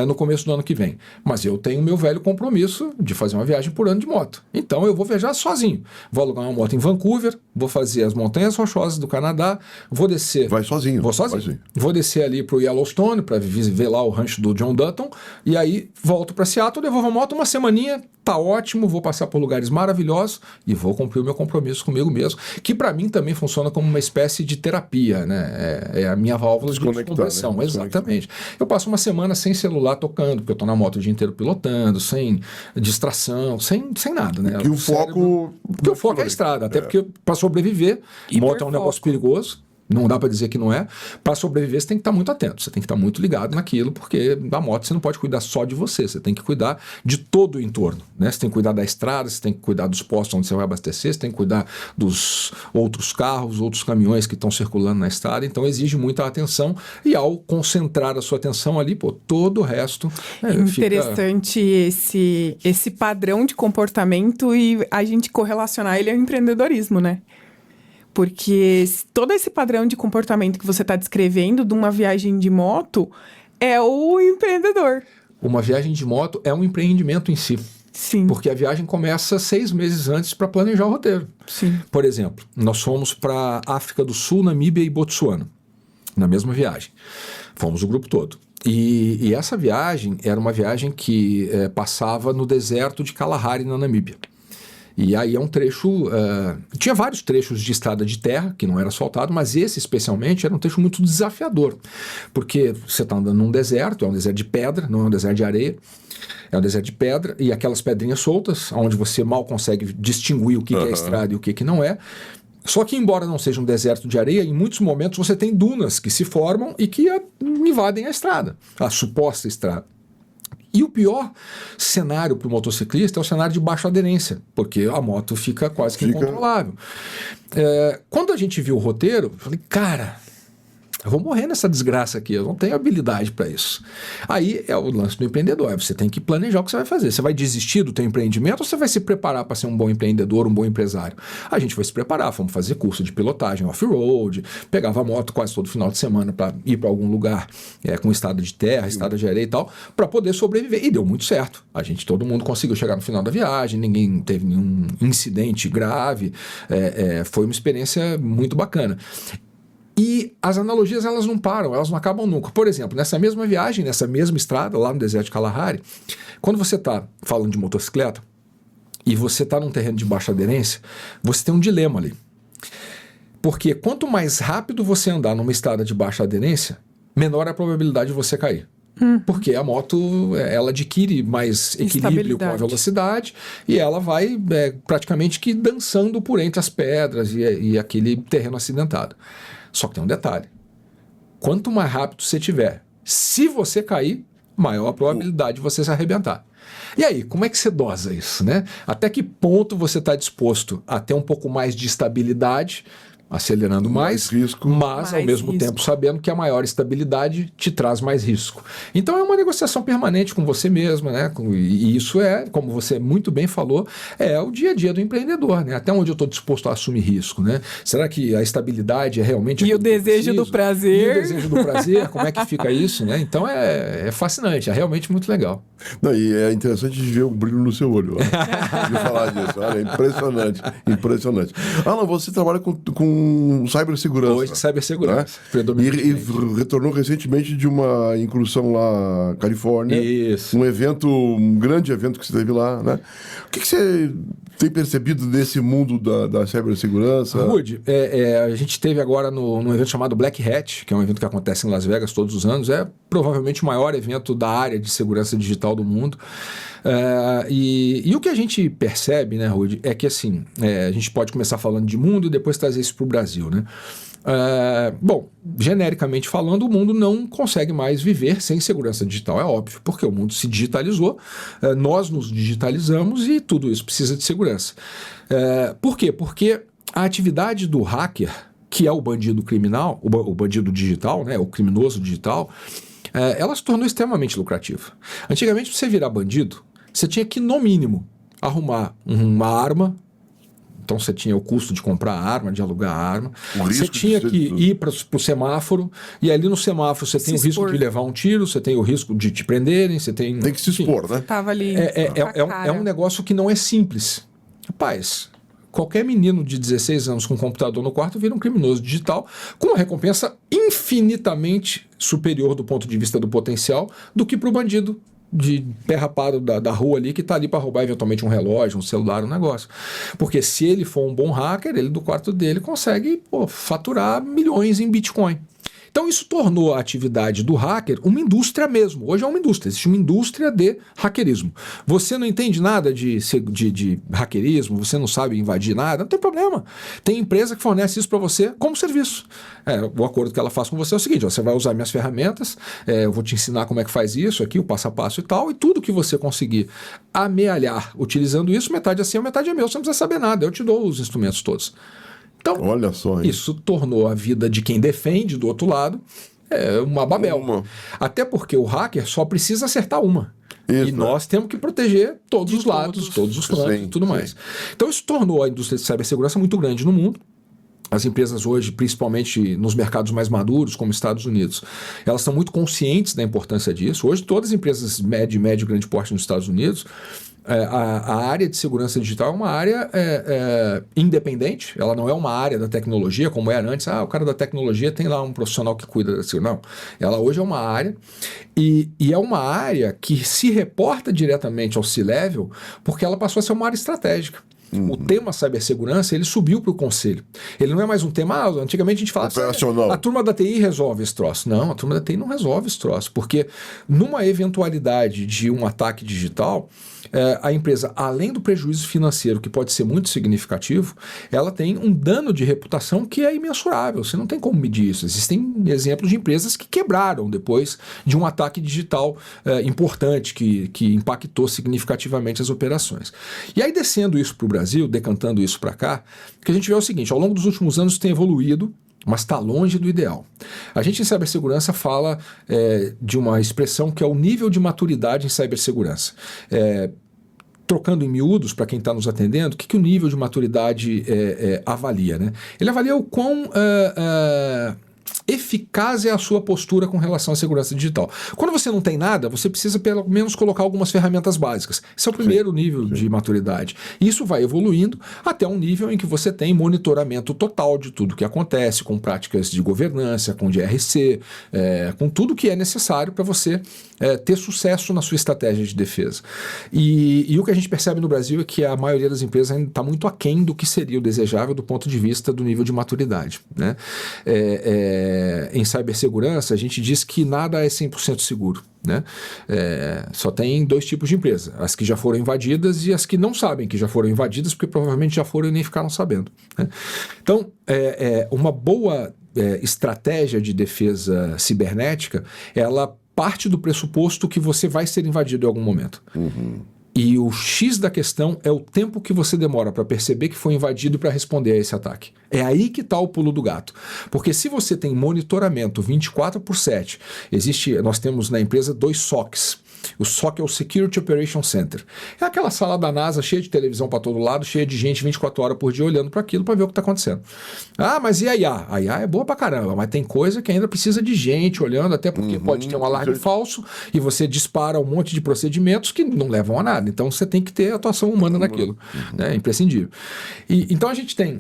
Speaker 4: no começo do ano que vem. Mas eu tenho o meu velho compromisso de fazer uma viagem por ano de moto. Então eu vou viajar sozinho. Vou alugar uma moto em Vancouver, vou fazer as Montanhas Rochosas do Canadá, vou descer...
Speaker 2: Vai sozinho.
Speaker 4: Vou sozinho. Vou descer ali pro Yellowstone para ver lá o rancho do John Dutton, e aí volto para Seattle, devolvo a moto, uma semaninha, tá ótimo, vou passar por lugares maravilhosos e vou cumprir o meu compromisso comigo mesmo, que para mim também funciona como uma espécie de terapia, né? É a minha válvula de descompressão, né? Exatamente. Eu passo uma semana sem celular tocando, porque eu tô na moto o dia inteiro pilotando, sem distração, sem nada, né?
Speaker 2: Que o foco
Speaker 4: é a estrada, até porque para sobreviver, moto é um negócio perigoso. Não dá para dizer que não é. Para sobreviver, você tem que estar muito atento, você tem que estar muito ligado naquilo, porque da moto você não pode cuidar só de você tem que cuidar de todo o entorno, né? Você tem que cuidar da estrada, você tem que cuidar dos postos onde você vai abastecer, você tem que cuidar dos outros carros, outros caminhões que estão circulando na estrada, então exige muita atenção, e ao concentrar a sua atenção ali, todo o resto
Speaker 3: interessante esse padrão de comportamento e a gente correlacionar ele ao empreendedorismo, né? Porque todo esse padrão de comportamento que você está descrevendo de uma viagem de moto é o empreendedor.
Speaker 4: Uma viagem de moto é um empreendimento em si.
Speaker 3: Sim.
Speaker 4: Porque a viagem começa 6 meses antes para planejar o roteiro.
Speaker 3: Sim.
Speaker 4: Por exemplo, nós fomos para África do Sul, Namíbia e Botsuana, na mesma viagem. Fomos o grupo todo. E essa viagem era uma viagem que passava no deserto de Kalahari, na Namíbia. E aí é um trecho... tinha vários trechos de estrada de terra, que não era asfaltado, mas esse especialmente era um trecho muito desafiador. Porque você está andando num deserto, é um deserto de pedra, não é um deserto de areia. É um deserto de pedra e aquelas pedrinhas soltas, onde você mal consegue distinguir o que é estrada e o que não é. Só que, embora não seja um deserto de areia, em muitos momentos você tem dunas que se formam e que invadem a estrada, a suposta estrada. E o pior cenário para o motociclista é o cenário de baixa aderência, porque a moto fica quase que incontrolável. Quando a gente viu o roteiro, eu falei, cara, eu vou morrer nessa desgraça aqui, eu não tenho habilidade para isso. Aí é o lance do empreendedor, você tem que planejar o que você vai fazer. Você vai desistir do teu empreendimento ou você vai se preparar para ser um bom empreendedor, um bom empresário? A gente foi se preparar, fomos fazer curso de pilotagem off-road, pegava a moto quase todo final de semana para ir para algum lugar com estrada de terra, estrada de areia e tal, para poder sobreviver. E deu muito certo. Todo mundo conseguiu chegar no final da viagem, ninguém teve nenhum incidente grave, foi uma experiência muito bacana. E as analogias, elas não param, elas não acabam nunca. Por exemplo, nessa mesma viagem, nessa mesma estrada, lá no deserto de Kalahari, quando você está falando de motocicleta e você está num terreno de baixa aderência, você tem um dilema ali. Porque quanto mais rápido você andar numa estrada de baixa aderência, menor é a probabilidade de você cair. Porque a moto, ela adquire mais equilíbrio com a velocidade e ela vai praticamente que dançando por entre as pedras e aquele terreno acidentado. Só que tem um detalhe. Quanto mais rápido você tiver, se você cair, maior a probabilidade de você se arrebentar. E aí, como é que você dosa isso, né? Até que ponto você está disposto a ter um pouco mais de estabilidade, acelerando mais risco, mas ao mesmo tempo sabendo que a maior estabilidade te traz mais risco. Então é uma negociação permanente com você mesmo, né? E isso como você muito bem falou, é o dia a dia do empreendedor, né? Até onde eu estou disposto a assumir risco, né? Será que a estabilidade é realmente...
Speaker 3: E o desejo do prazer.
Speaker 4: E o desejo do prazer, como é que fica isso, né? Então é fascinante, é realmente muito legal.
Speaker 2: Não, e é interessante de ver o brilho no seu olho, de falar disso, olha, impressionante, impressionante. Alan, você trabalha com cibersegurança.
Speaker 4: Hoje, cibersegurança.
Speaker 2: Né? E retornou recentemente de uma incursão lá na Califórnia.
Speaker 4: Isso.
Speaker 2: Um grande evento que você teve lá, né? O que você tem percebido desse mundo da cibersegurança?
Speaker 4: Rude, a gente teve agora num evento chamado Black Hat, que é um evento que acontece em Las Vegas todos os anos, é provavelmente o maior evento da área de segurança digital do mundo. E o que a gente percebe, né, Rude, é que assim, a gente pode começar falando de mundo e depois trazer isso para o Brasil, né? Bom, genericamente falando, o mundo não consegue mais viver sem segurança digital, é óbvio, porque o mundo se digitalizou, nós nos digitalizamos e tudo isso precisa de segurança. Por quê? Porque a atividade do hacker, que é o bandido criminal, o bandido digital, né, o criminoso digital, ela se tornou extremamente lucrativa. Antigamente, para você virar bandido, você tinha que, no mínimo, arrumar uma arma. Então você tinha o custo de comprar a arma, de alugar a arma. Você tinha que ir para o semáforo, e ali no semáforo você tem o risco de levar um tiro, você tem o risco de te prenderem, você tem...
Speaker 2: Tem que se expor, né?
Speaker 3: Tava ali.
Speaker 4: É um negócio que não é simples. Rapaz, qualquer menino de 16 anos com um computador no quarto vira um criminoso digital com uma recompensa infinitamente superior do ponto de vista do potencial do que para o bandido de pé rapado da rua ali que está ali para roubar eventualmente um relógio, um celular, um negócio. Porque se ele for um bom hacker, ele do quarto dele consegue faturar milhões em Bitcoin. Então isso tornou a atividade do hacker uma indústria mesmo. Hoje é uma indústria, existe uma indústria de hackerismo. Você não entende nada de hackerismo, você não sabe invadir nada, não tem problema. Tem empresa que fornece isso para você como serviço. O acordo que ela faz com você é o seguinte: você vai usar minhas ferramentas, eu vou te ensinar como é que faz isso aqui, o passo a passo e tal, e tudo que você conseguir amealhar utilizando isso, metade é seu, metade é meu, você não precisa saber nada, eu te dou os instrumentos todos. Então,
Speaker 2: olha só, hein?
Speaker 4: Isso tornou a vida de quem defende do outro lado uma babel. Até porque o hacker só precisa acertar uma. Isso, e nós temos que proteger todos os lados, todos os flancos e tudo mais. Então isso tornou a indústria de cibersegurança muito grande no mundo. As empresas hoje, principalmente nos mercados mais maduros, como Estados Unidos, elas estão muito conscientes da importância disso. Hoje todas as empresas médio e grande porte nos Estados Unidos, a área de segurança digital é uma área independente, ela não é uma área da tecnologia como era antes. O cara da tecnologia tem lá um profissional que cuida da segurança. Não, ela hoje é uma área e é uma área que se reporta diretamente ao C-Level porque ela passou a ser uma área estratégica. O tema cibersegurança, ele subiu para o conselho. Ele não é mais um tema, antigamente a gente falava
Speaker 2: operacional.
Speaker 4: A turma da TI resolve esse troço. Não, a turma da TI não resolve esse troço, porque numa eventualidade de um ataque digital, a empresa, além do prejuízo financeiro, que pode ser muito significativo, ela tem um dano de reputação que é imensurável. Você não tem como medir isso. Existem exemplos de empresas que quebraram depois de um ataque digital importante, que impactou significativamente as operações. E aí, descendo isso para o Brasil, decantando isso para cá, o que a gente vê é o seguinte: ao longo dos últimos anos tem evoluído, mas está longe do ideal. A gente em cibersegurança fala de uma expressão que é o nível de maturidade em cibersegurança. Trocando em miúdos, para quem está nos atendendo, o que o nível de maturidade avalia, né? Ele avalia o quão eficaz é a sua postura com relação à segurança digital. Quando você não tem nada, você precisa pelo menos colocar algumas ferramentas básicas. Esse é o primeiro nível de maturidade. Isso vai evoluindo até um nível em que você tem monitoramento total de tudo que acontece, com práticas de governança, com DRC, com tudo que é necessário para você ter sucesso na sua estratégia de defesa. E o que a gente percebe no Brasil é que a maioria das empresas ainda está muito aquém do que seria o desejável do ponto de vista do nível de maturidade, né? Em cibersegurança, a gente diz que nada é 100% seguro, né? Só tem dois tipos de empresa: as que já foram invadidas e as que não sabem que já foram invadidas, porque provavelmente já foram e nem ficaram sabendo, né? Então, uma boa estratégia de defesa cibernética, ela parte do pressuposto que você vai ser invadido em algum momento. E o X da questão é o tempo que você demora para perceber que foi invadido e para responder a esse ataque. É aí que está o pulo do gato. Porque se você tem monitoramento 24/7, nós temos na empresa 2 SOCs. O SOC é o Security Operations Center. É aquela sala da NASA cheia de televisão para todo lado, cheia de gente 24 horas por dia olhando para aquilo para ver o que está acontecendo. Mas e a IA? A IA é boa pra caramba, mas tem coisa que ainda precisa de gente olhando, até porque pode ter um alarme falso e você dispara um monte de procedimentos que não levam a nada. Então você tem que ter atuação humana naquilo. É imprescindível. Então a gente tem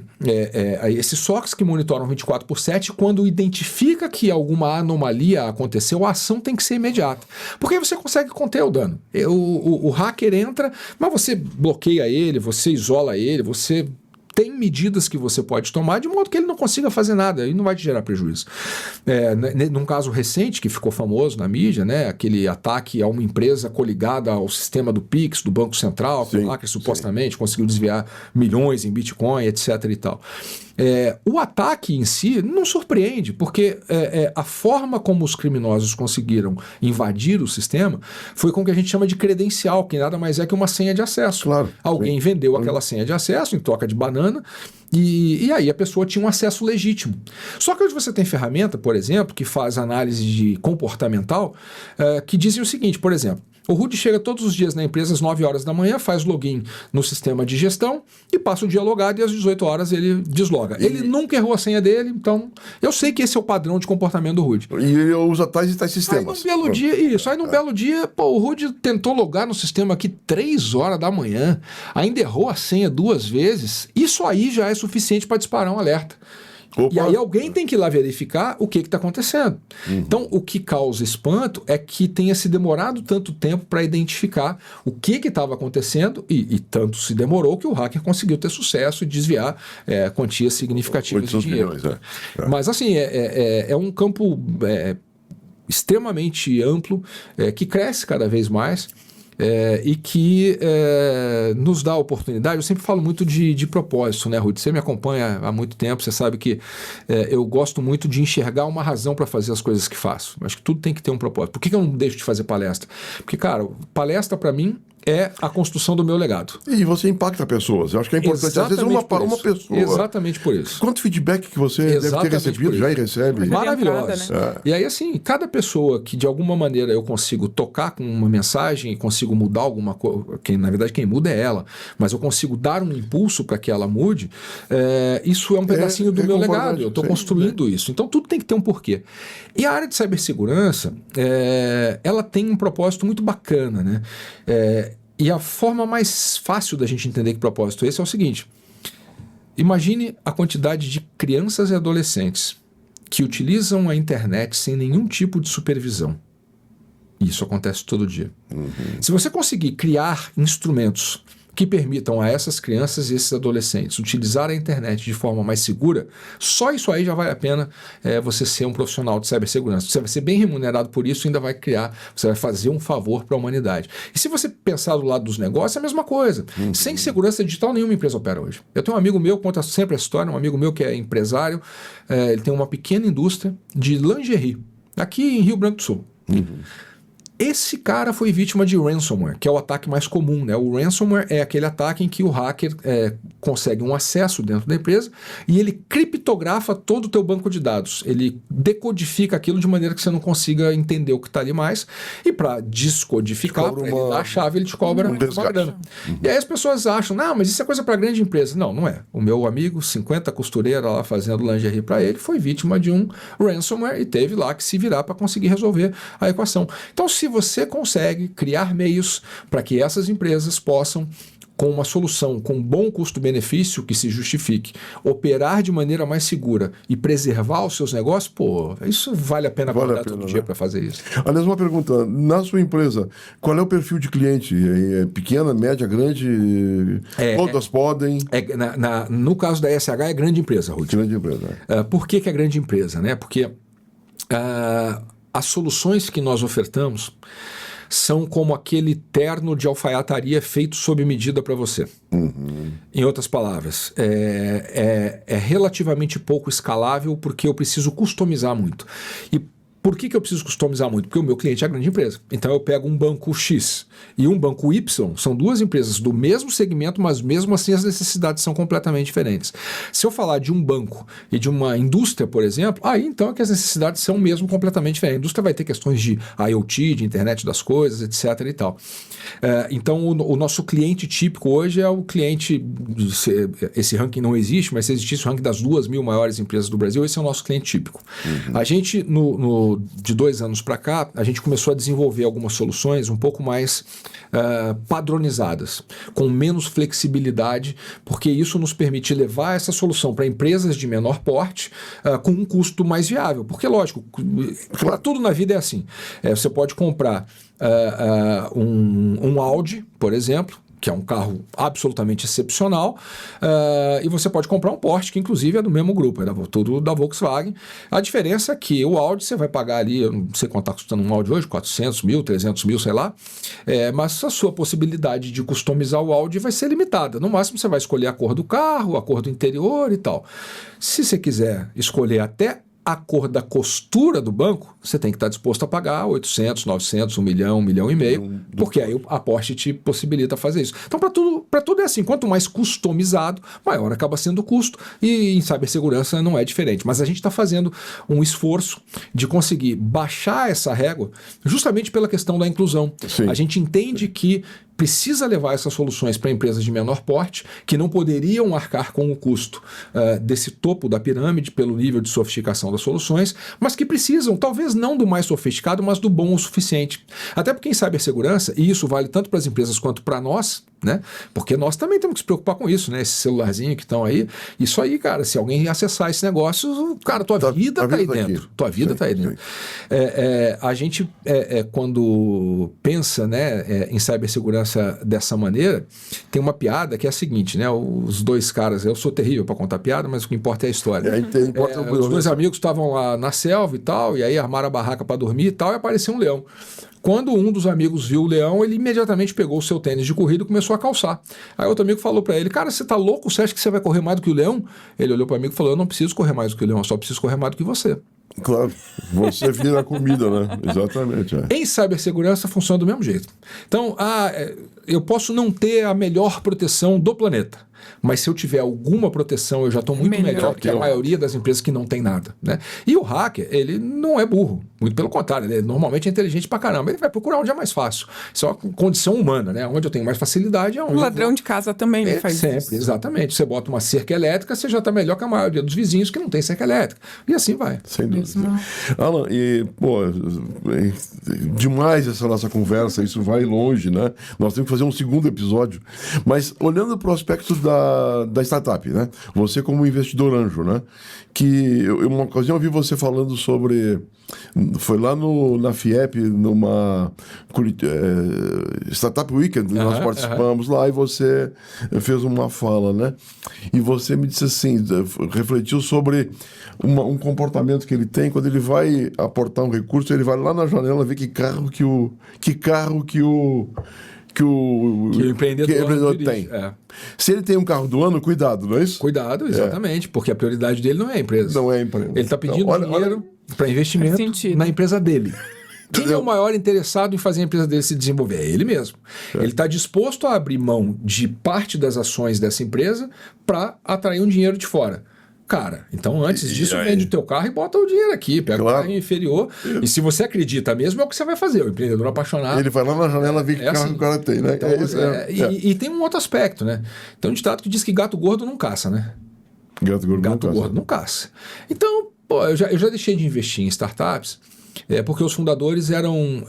Speaker 4: esses SOCs que monitoram 24/7. Quando identifica que alguma anomalia aconteceu, a ação tem que ser imediata. Porque aí você consegue conter o dano. O hacker entra, mas você bloqueia ele, você isola ele, você tem medidas que você pode tomar de modo que ele não consiga fazer nada e não vai te gerar prejuízo. Num caso recente que ficou famoso na mídia, né, aquele ataque a uma empresa coligada ao sistema do Pix, do Banco Central, que o hacker supostamente conseguiu desviar milhões em Bitcoin, etc. e tal. O ataque em si não surpreende, porque a forma como os criminosos conseguiram invadir o sistema foi com o que a gente chama de credencial, que nada mais é que uma senha de acesso.
Speaker 2: Claro,
Speaker 4: alguém vendeu aquela senha de acesso em troca de banana, e aí a pessoa tinha um acesso legítimo. Só que hoje você tem ferramenta, por exemplo, que faz análise de comportamental, que dizem o seguinte, por exemplo: o Rudy chega todos os dias na empresa às 9 horas da manhã, faz login no sistema de gestão e passa o dia logado, e às 18 horas ele desloga. Ele nunca errou a senha dele, então eu sei que esse é o padrão de comportamento do Rudy.
Speaker 2: E ele usa tais e tais sistemas.
Speaker 4: Aí num belo dia, o Rudy tentou logar no sistema aqui 3 horas da manhã, ainda errou a senha 2 vezes. Isso aí já é suficiente para disparar um alerta.
Speaker 2: Opa.
Speaker 4: E aí alguém tem que ir lá verificar o que está acontecendo. Então, o que causa espanto é que tenha se demorado tanto tempo para identificar o que estava acontecendo e tanto se demorou que o hacker conseguiu ter sucesso e desviar quantias significativas de dinheiro.
Speaker 2: Milhões,
Speaker 4: Mas, assim, é um campo extremamente amplo, que cresce cada vez mais. E que nos dá a oportunidade. Eu sempre falo muito de propósito, né, Ruth? Você me acompanha há muito tempo, você sabe que eu gosto muito de enxergar uma razão para fazer as coisas que faço. Acho que tudo tem que ter um propósito. Por que eu não deixo de fazer palestra? Porque, cara, palestra para mim é a construção do meu legado.
Speaker 2: E você impacta pessoas. Eu acho que é importante.
Speaker 4: Exatamente.
Speaker 2: Às vezes uma pessoa.
Speaker 4: Exatamente por isso.
Speaker 2: Quanto feedback que você deve ter recebido, já recebe?
Speaker 4: Maravilhoso.
Speaker 3: Né?
Speaker 4: E aí, assim, cada pessoa que de alguma maneira eu consigo tocar com uma mensagem e consigo mudar alguma coisa, na verdade quem muda é ela, mas eu consigo dar um impulso para que ela mude, isso é um pedacinho do meu legado. Eu estou construindo isso. Então tudo tem que ter um porquê. E a área de cibersegurança, ela tem um propósito muito bacana, né? E a forma mais fácil da gente entender que propósito esse é o seguinte: imagine a quantidade de crianças e adolescentes que utilizam a internet sem nenhum tipo de supervisão. Isso acontece todo dia. Se você conseguir criar instrumentos que permitam a essas crianças e esses adolescentes utilizar a internet de forma mais segura, só isso aí já vale a pena você ser um profissional de cibersegurança. Você vai ser bem remunerado por isso e ainda vai você vai fazer um favor para a humanidade. E se você pensar do lado dos negócios, é a mesma coisa. Sem segurança digital, nenhuma empresa opera hoje. Eu tenho um amigo meu, conta sempre a história, um amigo meu que é empresário, ele tem uma pequena indústria de lingerie, aqui em Rio Branco do Sul. Esse cara foi vítima de ransomware, que é o ataque mais comum, né? O ransomware é aquele ataque em que o hacker consegue um acesso dentro da empresa e ele criptografa todo o teu banco de dados. Ele decodifica aquilo de maneira que você não consiga entender o que está ali mais. E para descodificar, para ele dar a chave, ele te cobra uma grana. E aí as pessoas acham, não, mas isso é coisa para grande empresa. Não, não é. O meu amigo, 50 costureiras lá fazendo lingerie para ele, foi vítima de um ransomware e teve lá que se virar para conseguir resolver a equação. Então, se você consegue criar meios para que essas empresas possam, com uma solução com bom custo-benefício que se justifique, operar de maneira mais segura e preservar os seus negócios, isso vale a pena acordar todo dia para fazer isso.
Speaker 2: Aliás, uma pergunta, na sua empresa, qual é o perfil de cliente? É pequena, média, grande? Todas podem?
Speaker 4: No caso da SH é grande empresa, Ruth.
Speaker 2: Grande empresa.
Speaker 4: Por que é grande empresa? Né? Porque as soluções que nós ofertamos são como aquele terno de alfaiataria feito sob medida para você. Em outras palavras, é relativamente pouco escalável porque eu preciso customizar muito. E por que eu preciso customizar muito? Porque o meu cliente é a grande empresa. Então eu pego um banco X e um banco Y, são duas empresas do mesmo segmento, mas mesmo assim as necessidades são completamente diferentes. Se eu falar de um banco e de uma indústria, por exemplo, aí então é que as necessidades são mesmo completamente diferentes. A indústria vai ter questões de IoT, de internet das coisas, etc. e tal. Então o nosso cliente típico hoje é o cliente, esse ranking não existe, mas se existisse o ranking das 2.000 maiores empresas do Brasil, esse é o nosso cliente típico. A gente, de 2 anos para cá, a gente começou a desenvolver algumas soluções um pouco mais padronizadas, com menos flexibilidade, porque isso nos permite levar essa solução para empresas de menor porte com um custo mais viável. Porque, lógico, para tudo na vida é assim. Você pode comprar um Audi, por exemplo, que é um carro absolutamente excepcional, e você pode comprar um Porsche, que inclusive é do mesmo grupo, tudo da Volkswagen. A diferença é que o Audi você vai pagar ali, eu não sei quanto está custando um Audi hoje, 400 mil, 300 mil, sei lá, mas a sua possibilidade de customizar o Audi vai ser limitada. No máximo você vai escolher a cor do carro, a cor do interior e tal. Se você quiser escolher até a cor da costura do banco, você tem que estar disposto a pagar 800, 900, 1 milhão, 1,5 milhão, porque aí a Porsche te possibilita fazer isso. Então, para tudo é assim, quanto mais customizado, maior acaba sendo o custo, e em cibersegurança não é diferente. Mas a gente está fazendo um esforço de conseguir baixar essa régua justamente pela questão da inclusão.
Speaker 2: Sim.
Speaker 4: A gente entende que precisa levar essas soluções para empresas de menor porte, que não poderiam arcar com o custo desse topo da pirâmide, pelo nível de sofisticação das soluções, mas que precisam, talvez não do mais sofisticado, mas do bom o suficiente. Até porque em cibersegurança, e isso vale tanto para as empresas quanto para nós, né? Porque nós também temos que se preocupar com isso, né? Esse celularzinho que estão aí. Isso aí, cara, se alguém acessar esse negócio, cara, tua vida tá aí dentro. Tua vida tá aí dentro. A gente, quando pensa, né, em cibersegurança dessa maneira, tem uma piada que é a seguinte, né? Os dois caras, eu sou terrível para contar piada, mas o que importa é a história. Os dois amigos estavam lá na selva e tal, e aí armaram a barraca para dormir e tal, e apareceu um leão. Quando um dos amigos viu o leão, ele imediatamente pegou o seu tênis de corrida e começou a calçar. Aí outro amigo falou para ele, cara, você tá louco? Você acha que você vai correr mais do que o leão? Ele olhou para o amigo e falou, eu não preciso correr mais do que o leão, eu só preciso correr mais do que você.
Speaker 2: Claro, você vira a comida, né? Exatamente.
Speaker 4: Em cibersegurança funciona do mesmo jeito. Então, eu posso não ter a melhor proteção do planeta, mas se eu tiver alguma proteção, eu já estou muito melhor que a maioria das empresas que não tem nada, né? E o hacker, ele não é burro, muito pelo contrário, ele normalmente é inteligente pra caramba, ele vai procurar onde é mais fácil. Isso é uma condição humana, né? Onde eu tenho mais facilidade é onde
Speaker 3: o ladrão de casa também faz
Speaker 4: sempre,
Speaker 3: isso.
Speaker 4: Exatamente. Você bota uma cerca elétrica, você já está melhor que a maioria dos vizinhos que não tem cerca elétrica. E assim vai.
Speaker 2: Sem dúvida. Alan, demais essa nossa conversa, isso vai longe, né? Nós temos que fazer um segundo episódio. Mas olhando para o aspecto da startup, né? Você como investidor anjo, né? Que uma ocasião eu vi você falando sobre... Foi lá na FIEP, numa Startup Weekend, nós participamos lá e você fez uma fala, né? E você me disse assim, refletiu sobre um comportamento que ele tem quando ele vai aportar um recurso, ele vai lá na janela ver que carro que o empreendedor tem. Se ele tem um carro do ano, cuidado, não é isso?
Speaker 4: Cuidado, exatamente, porque a prioridade dele não é a empresa.
Speaker 2: Não é a empresa.
Speaker 4: Ele está pedindo dinheiro para investimento na empresa dele. Quem é o maior interessado em fazer a empresa dele se desenvolver? É ele mesmo. Ele está disposto a abrir mão de parte das ações dessa empresa para atrair um dinheiro de fora. Cara, então antes disso, vende o teu carro e bota o dinheiro aqui, pega o carro inferior. E se você acredita mesmo, é o que você vai fazer. O empreendedor apaixonado.
Speaker 2: Ele vai lá na janela ver que carro assim. O cara tem, né?
Speaker 4: Então, e tem um outro aspecto, né? Tem um ditado que diz que gato gordo não caça, né?
Speaker 2: Gato gordo
Speaker 4: não caça. Então, eu já deixei de investir em startups porque os fundadores eram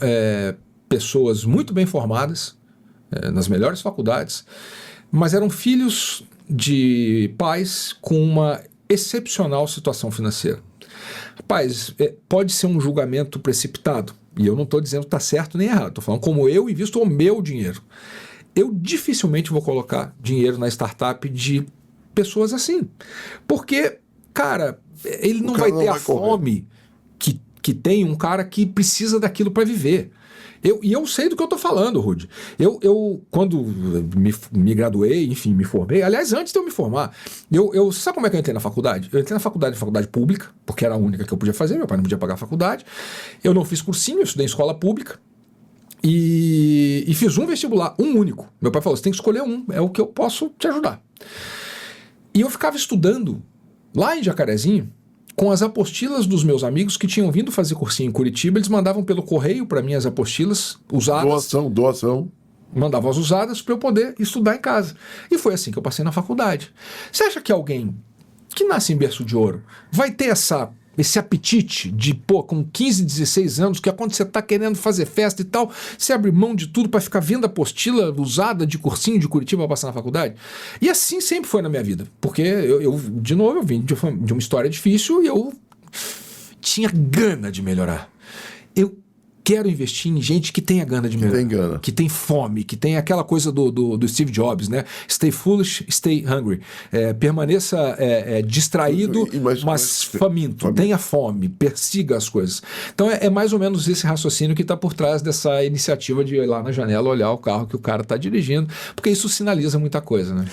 Speaker 4: pessoas muito bem formadas, nas melhores faculdades, mas eram filhos de pais com uma excepcional situação financeira. Rapaz, pode ser um julgamento precipitado, e eu não estou dizendo que está certo nem errado, estou falando como eu invisto o meu dinheiro. Eu dificilmente vou colocar dinheiro na startup de pessoas assim, porque, cara, ele não vai ter a fome que tem um cara que precisa daquilo para viver. Eu sei do que eu estou falando, Rudy. Eu quando me graduei, enfim, me formei, aliás, antes de eu me formar, sabe como é que eu entrei na faculdade? Eu entrei na faculdade pública, porque era a única que eu podia fazer, meu pai não podia pagar a faculdade. Eu não fiz cursinho, eu estudei em escola pública e fiz um vestibular, um único. Meu pai falou, você tem que escolher um, é o que eu posso te ajudar. E eu ficava estudando lá em Jacarezinho, com as apostilas dos meus amigos que tinham vindo fazer cursinho em Curitiba, eles mandavam pelo correio para mim as apostilas usadas. Doação. Mandavam as usadas para eu poder estudar em casa. E foi assim que eu passei na faculdade. Você acha que alguém que nasce em berço de ouro vai ter esse apetite de, com 15, 16 anos, que é quando você está querendo fazer festa e tal, você abre mão de tudo para ficar vendo apostila usada de cursinho de Curitiba para passar na faculdade? E assim sempre foi na minha vida, porque eu vim de uma história difícil e eu tinha gana de melhorar. Eu quero investir em gente que tenha gana de melhorar, que tem fome, que tem aquela coisa do Steve Jobs, né? Stay foolish, stay hungry. Permaneça distraído, mas faminto. Tenha fome, persiga as coisas. Então é mais ou menos esse raciocínio que está por trás dessa iniciativa de ir lá na janela olhar o carro que o cara está dirigindo, porque isso sinaliza muita coisa, né?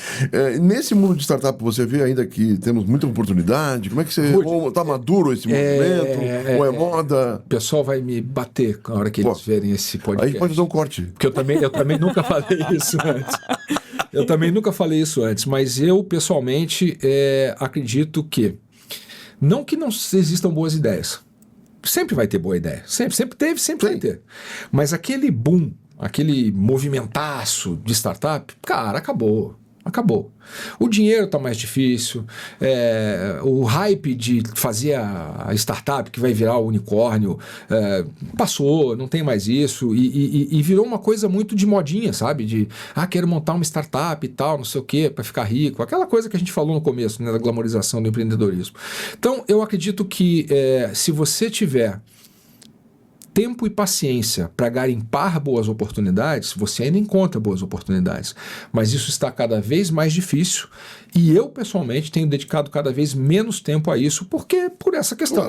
Speaker 2: Nesse mundo de startup, você vê ainda que temos muita oportunidade? Como é que você... Está maduro esse movimento? Ou é moda?
Speaker 4: O pessoal vai me bater na hora que eles verem esse podcast.
Speaker 2: Aí pode dar um corte.
Speaker 4: Porque eu também nunca falei isso antes. Eu também nunca falei isso antes, mas eu, pessoalmente, acredito que não existam boas ideias. Sempre vai ter boa ideia. Sempre teve, sempre vai ter. Mas aquele boom, aquele movimentaço de startup, cara, acabou. Acabou. O dinheiro está mais difícil, o hype de fazer a startup que vai virar o unicórnio passou, não tem mais isso, e virou uma coisa muito de modinha, sabe? De, quero montar uma startup e tal, não sei o quê, para ficar rico. Aquela coisa que a gente falou no começo, né, da glamorização do empreendedorismo. Então, eu acredito que se você tiver tempo e paciência para garimpar boas oportunidades, você ainda encontra boas oportunidades. Mas isso está cada vez mais difícil e eu, pessoalmente, tenho dedicado cada vez menos tempo a isso por essa questão.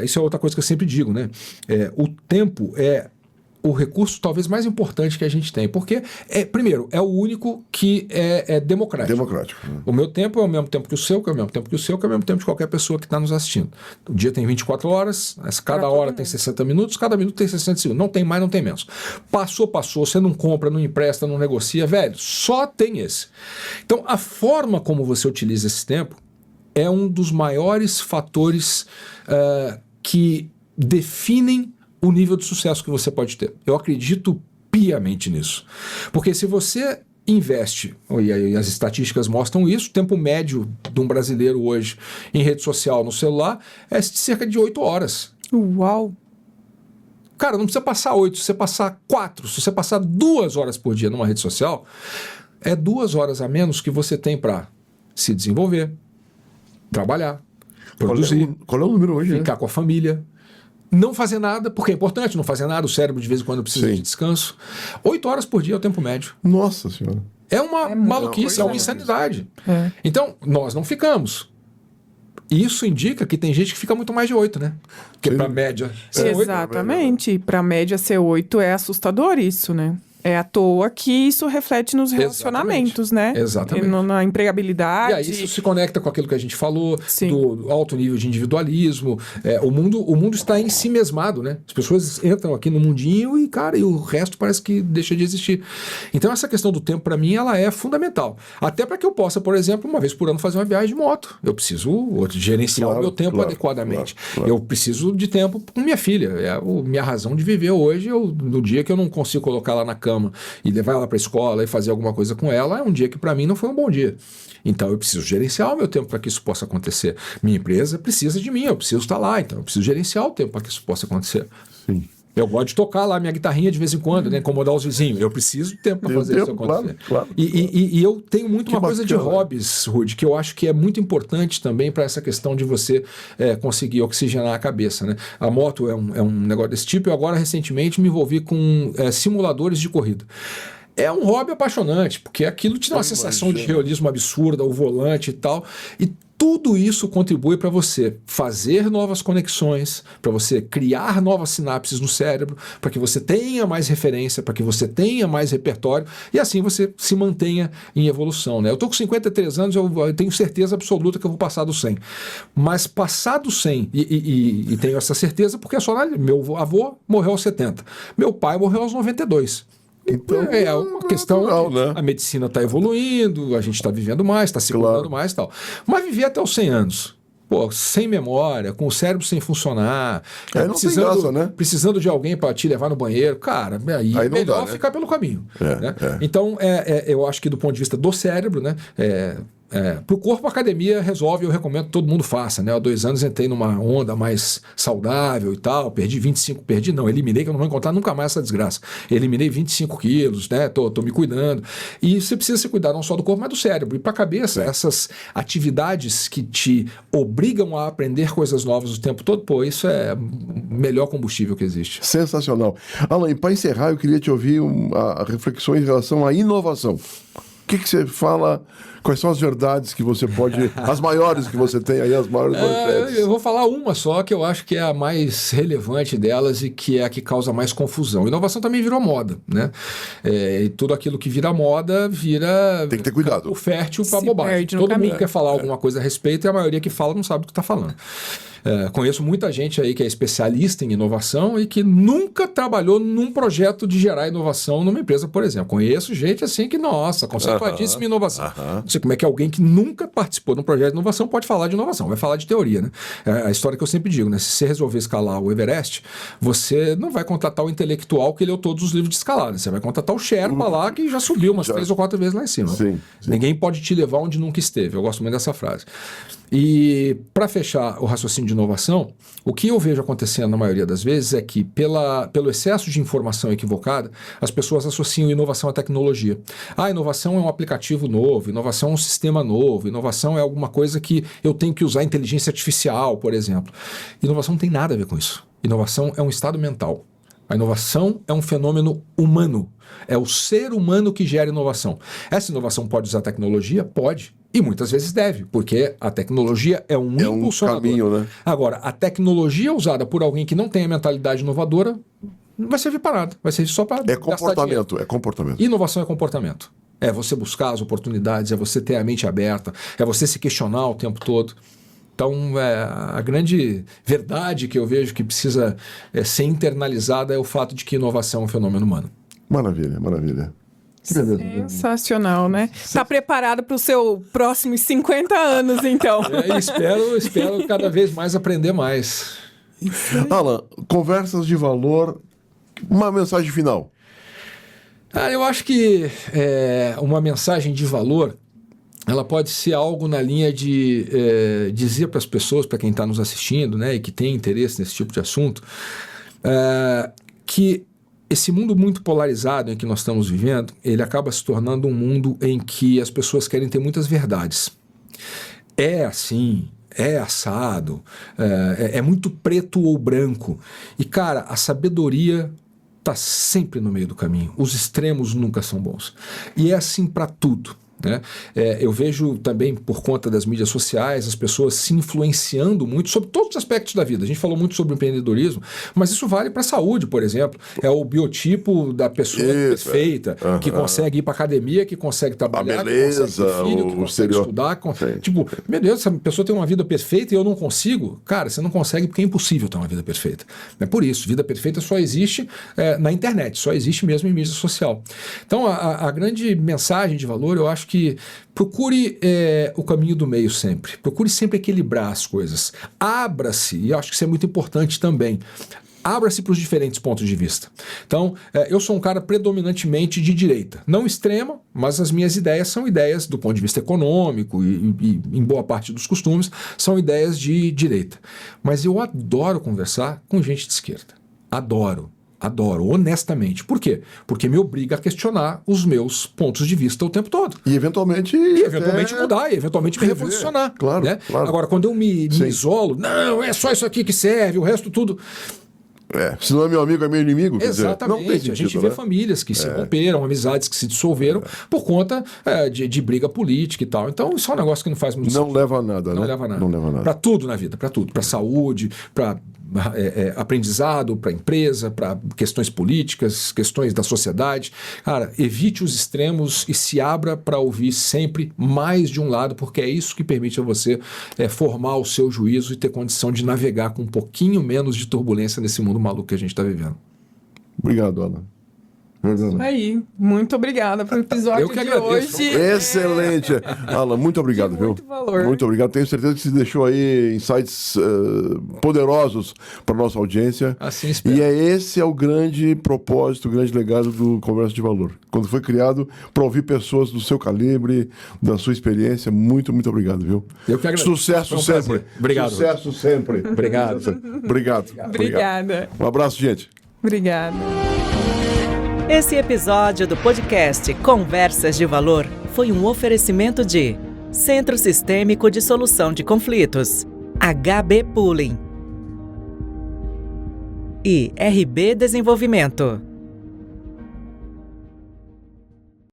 Speaker 4: Isso é outra coisa que eu sempre digo, né? O tempo é o recurso talvez mais importante que a gente tem, porque, primeiro, é o único que é democrático. O meu tempo é o mesmo tempo que o seu, que é o mesmo tempo que o seu, que é o mesmo tempo de qualquer pessoa que está nos assistindo. O dia tem 24 horas, cada hora tem 60 minutos, cada minuto tem 60 segundos. Não tem mais, não tem menos. Passou, você não compra, não empresta, não negocia, velho, só tem esse. Então, a forma como você utiliza esse tempo é um dos maiores fatores que definem o nível de sucesso que você pode ter. Eu acredito piamente nisso. Porque se você investe, e as estatísticas mostram isso, o tempo médio de um brasileiro hoje em rede social no celular é de cerca de 8 horas.
Speaker 3: Uau!
Speaker 4: Cara, não precisa passar 8, se você passar 4, se você passar 2 horas por dia numa rede social, é 2 horas a menos que você tem para se desenvolver, trabalhar, produzir,
Speaker 2: qual é o número hoje?
Speaker 4: ficar com a família. Não fazer nada, porque é importante não fazer nada, o cérebro de vez em quando precisa de descanso. 8 horas por dia é o tempo médio.
Speaker 2: Nossa Senhora.
Speaker 4: É uma maluquice, é uma insanidade. Então, nós não ficamos. E isso indica que tem gente que fica muito mais de 8, né? Porque para média ser 8.
Speaker 3: Exatamente. Para média ser 8 é assustador isso, né? É à toa que isso reflete nos relacionamentos, né?
Speaker 4: Exatamente.
Speaker 3: Na empregabilidade.
Speaker 4: E aí isso se conecta com aquilo que a gente falou,
Speaker 3: Sim.
Speaker 4: do alto nível de individualismo. O mundo está em si mesmado, né? As pessoas entram aqui no mundinho e o resto parece que deixa de existir. Então essa questão do tempo, para mim, ela é fundamental. Até para que eu possa, por exemplo, uma vez por ano fazer uma viagem de moto. Eu preciso gerenciar o meu tempo adequadamente.
Speaker 2: Claro.
Speaker 4: Eu preciso de tempo com minha filha. É a minha razão de viver hoje. No dia que eu não consigo colocar ela na cama e levar ela para a escola e fazer alguma coisa com ela, é um dia que para mim não foi um bom dia. Então eu preciso gerenciar o meu tempo para que isso possa acontecer. Minha empresa precisa de mim, eu preciso estar lá, então eu preciso gerenciar o tempo para que isso possa acontecer.
Speaker 2: Sim.
Speaker 4: Eu gosto de tocar lá minha guitarrinha de vez em quando, né? Incomodar os vizinhos. Eu preciso de tempo para fazer isso acontecer.
Speaker 2: Claro.
Speaker 4: E eu tenho muito uma coisa de hobbies, Rudy, que eu acho que é muito importante também para essa questão de você conseguir oxigenar a cabeça, né? A moto é um negócio desse tipo. Eu agora, recentemente, me envolvi com simuladores de corrida. É um hobby apaixonante, porque aquilo te dá uma sensação de realismo absurda, o volante e tal. E tudo isso contribui para você fazer novas conexões, para você criar novas sinapses no cérebro, para que você tenha mais referência, para que você tenha mais repertório e assim você se mantenha em evolução, né? Eu estou com 53 anos, eu tenho certeza absoluta que eu vou passar do 100. Mas passar do 100, e tenho essa certeza porque meu avô morreu aos 70, meu pai morreu aos 92.
Speaker 2: Então,
Speaker 4: é uma questão,
Speaker 2: natural, né?
Speaker 4: A medicina está evoluindo, a gente está vivendo mais, está se cuidando mais e tal. Mas viver até os 100 anos, sem memória, com o cérebro sem funcionar,
Speaker 2: não tem graça, né?
Speaker 4: precisando de alguém para te levar no banheiro, cara, aí é melhor
Speaker 2: né?
Speaker 4: ficar pelo caminho. Né? Então, eu acho que do ponto de vista do cérebro, né? Para o corpo, a academia resolve, eu recomendo que todo mundo faça, né? Há 2 anos entrei numa onda mais saudável e tal, eliminei, que eu não vou encontrar nunca mais essa desgraça. Eliminei 25 quilos, né? Tô me cuidando. E você precisa se cuidar não só do corpo, mas do cérebro. E para a cabeça, essas atividades que te obrigam a aprender coisas novas o tempo todo, isso é o melhor combustível que existe.
Speaker 2: Sensacional. Alan, para encerrar, eu queria te ouvir reflexões em relação à inovação. O que você fala? Quais são as verdades que você pode... As maiores que você tem aí, as maiores manchetes?
Speaker 4: Eu vou falar uma só, que eu acho que é a mais relevante delas e que é a que causa mais confusão. Inovação também virou moda, né? E tudo aquilo que vira moda vira...
Speaker 2: Tem que ter cuidado.
Speaker 4: O fértil para bobagem. Todo mundo quer falar alguma coisa a respeito e a maioria que fala não sabe o que está falando. Conheço muita gente aí que é especialista em inovação e que nunca trabalhou num projeto de gerar inovação numa empresa, por exemplo. Conheço gente assim que, nossa, conceituadíssima em inovação. Não sei como é que alguém que nunca participou de um projeto de inovação pode falar de inovação, vai falar de teoria, né? É a história que eu sempre digo, né? Se você resolver escalar o Everest, você não vai contratar o intelectual que leu todos os livros de escalar, né? Você vai contratar o Sherpa lá que já subiu umas 3 ou 4 vezes lá em cima.
Speaker 2: Sim.
Speaker 4: Ninguém pode te levar onde nunca esteve. Eu gosto muito dessa frase. E para fechar o raciocínio de inovação, o que eu vejo acontecendo na maioria das vezes é que pelo excesso de informação equivocada, as pessoas associam inovação à tecnologia. Inovação é um aplicativo novo, inovação é um sistema novo, inovação é alguma coisa que eu tenho que usar inteligência artificial, por exemplo. Inovação não tem nada a ver com isso. Inovação é um estado mental. A inovação é um fenômeno humano. É o ser humano que gera inovação. Essa inovação pode usar tecnologia? Pode. E muitas vezes deve, porque a tecnologia é um impulsionador.
Speaker 2: Caminho, né?
Speaker 4: Agora, a tecnologia usada por alguém que não tem a mentalidade inovadora não vai servir para nada. Vai servir só para
Speaker 2: É comportamento.
Speaker 4: Inovação é comportamento. É você buscar as oportunidades, é você ter a mente aberta, é você se questionar o tempo todo. Então, a grande verdade que eu vejo que precisa ser internalizada é o fato de que inovação é um fenômeno humano.
Speaker 2: Maravilha, maravilha. Que beleza.
Speaker 3: Sensacional, né? Está preparado para os seus próximos 50 anos, então.
Speaker 4: Espero cada vez mais aprender mais.
Speaker 2: Alan, conversas de valor, uma mensagem final.
Speaker 4: Eu acho que uma mensagem de valor, ela pode ser algo na linha de dizer para as pessoas, para quem está nos assistindo, né, e que tem interesse nesse tipo de assunto, que esse mundo muito polarizado em que nós estamos vivendo, ele acaba se tornando um mundo em que as pessoas querem ter muitas verdades. É assim, é assado, é muito preto ou branco. E, cara, a sabedoria está sempre no meio do caminho. Os extremos nunca são bons. E é assim para tudo. Né? Eu vejo também, por conta das mídias sociais, as pessoas se influenciando muito sobre todos os aspectos da vida. A gente falou muito sobre empreendedorismo, mas isso vale para a saúde, por exemplo. É o biotipo da pessoa perfeita, que consegue ir para academia, que consegue trabalhar,
Speaker 2: beleza,
Speaker 4: que consegue ter filho, que consegue estudar. Tipo, meu Deus, essa pessoa tem uma vida perfeita e eu não consigo. Cara, você não consegue porque é impossível ter uma vida perfeita. É por isso, vida perfeita só existe na internet, só existe mesmo em mídia social. Então, a grande mensagem de valor, eu acho que procure o caminho do meio sempre. Procure sempre equilibrar as coisas. Abra-se, e eu acho que isso é muito importante também. Abra-se para os diferentes pontos de vista. Então, eu sou um cara predominantemente de direita. Não extrema, mas as minhas ideias são ideias do ponto de vista econômico e em boa parte dos costumes, são ideias de direita. Mas eu adoro conversar com gente de esquerda. Adoro, honestamente. Por quê? Porque me obriga a questionar os meus pontos de vista o tempo todo.
Speaker 2: E eventualmente
Speaker 4: mudar, e eventualmente me reposicionar.
Speaker 2: Claro,
Speaker 4: né?
Speaker 2: Claro.
Speaker 4: Agora, quando eu me isolo, não, é só isso aqui que serve, o resto tudo...
Speaker 2: Se não é meu amigo, é meu inimigo.
Speaker 4: Exatamente.
Speaker 2: Não tem sentido,
Speaker 4: a gente vê famílias que se romperam, amizades que se dissolveram por conta de briga política e tal. Então, isso é um negócio que não faz muito sentido.
Speaker 2: Não leva a nada,
Speaker 4: Não
Speaker 2: né?
Speaker 4: leva a nada.
Speaker 2: Não leva a nada.
Speaker 4: Para tudo na vida, para tudo. Para saúde, para aprendizado, para empresa, para questões políticas, questões da sociedade. Cara, evite os extremos e se abra para ouvir sempre mais de um lado, porque é isso que permite a você formar o seu juízo e ter condição de navegar com um pouquinho menos de turbulência nesse mundo maluco que a gente está vivendo.
Speaker 2: Obrigado, Alan.
Speaker 3: Aí, muito obrigada pelo episódio
Speaker 4: Eu que
Speaker 3: de
Speaker 4: agradeço.
Speaker 3: hoje.
Speaker 2: Excelente. Alan, muito obrigado,
Speaker 3: De muito
Speaker 2: viu?
Speaker 3: valor.
Speaker 2: Muito obrigado. Tenho certeza que você deixou aí insights poderosos para nossa audiência.
Speaker 4: Assim espero.
Speaker 2: E esse é o grande propósito, o grande legado do Conversa de Valor. Quando foi criado para ouvir pessoas do seu calibre, da sua experiência. Muito, muito obrigado, viu?
Speaker 4: Eu que agradeço.
Speaker 2: Sucesso
Speaker 4: Foi um
Speaker 2: sempre.
Speaker 4: prazer. Obrigado.
Speaker 2: Sucesso sempre.
Speaker 4: Obrigado.
Speaker 2: Obrigado.
Speaker 3: Obrigada.
Speaker 2: Um abraço, gente.
Speaker 3: Obrigada.
Speaker 1: Esse episódio do podcast Conversas de Valor foi um oferecimento de Centro Sistêmico de Solução de Conflitos, HB Pooling e RB Desenvolvimento.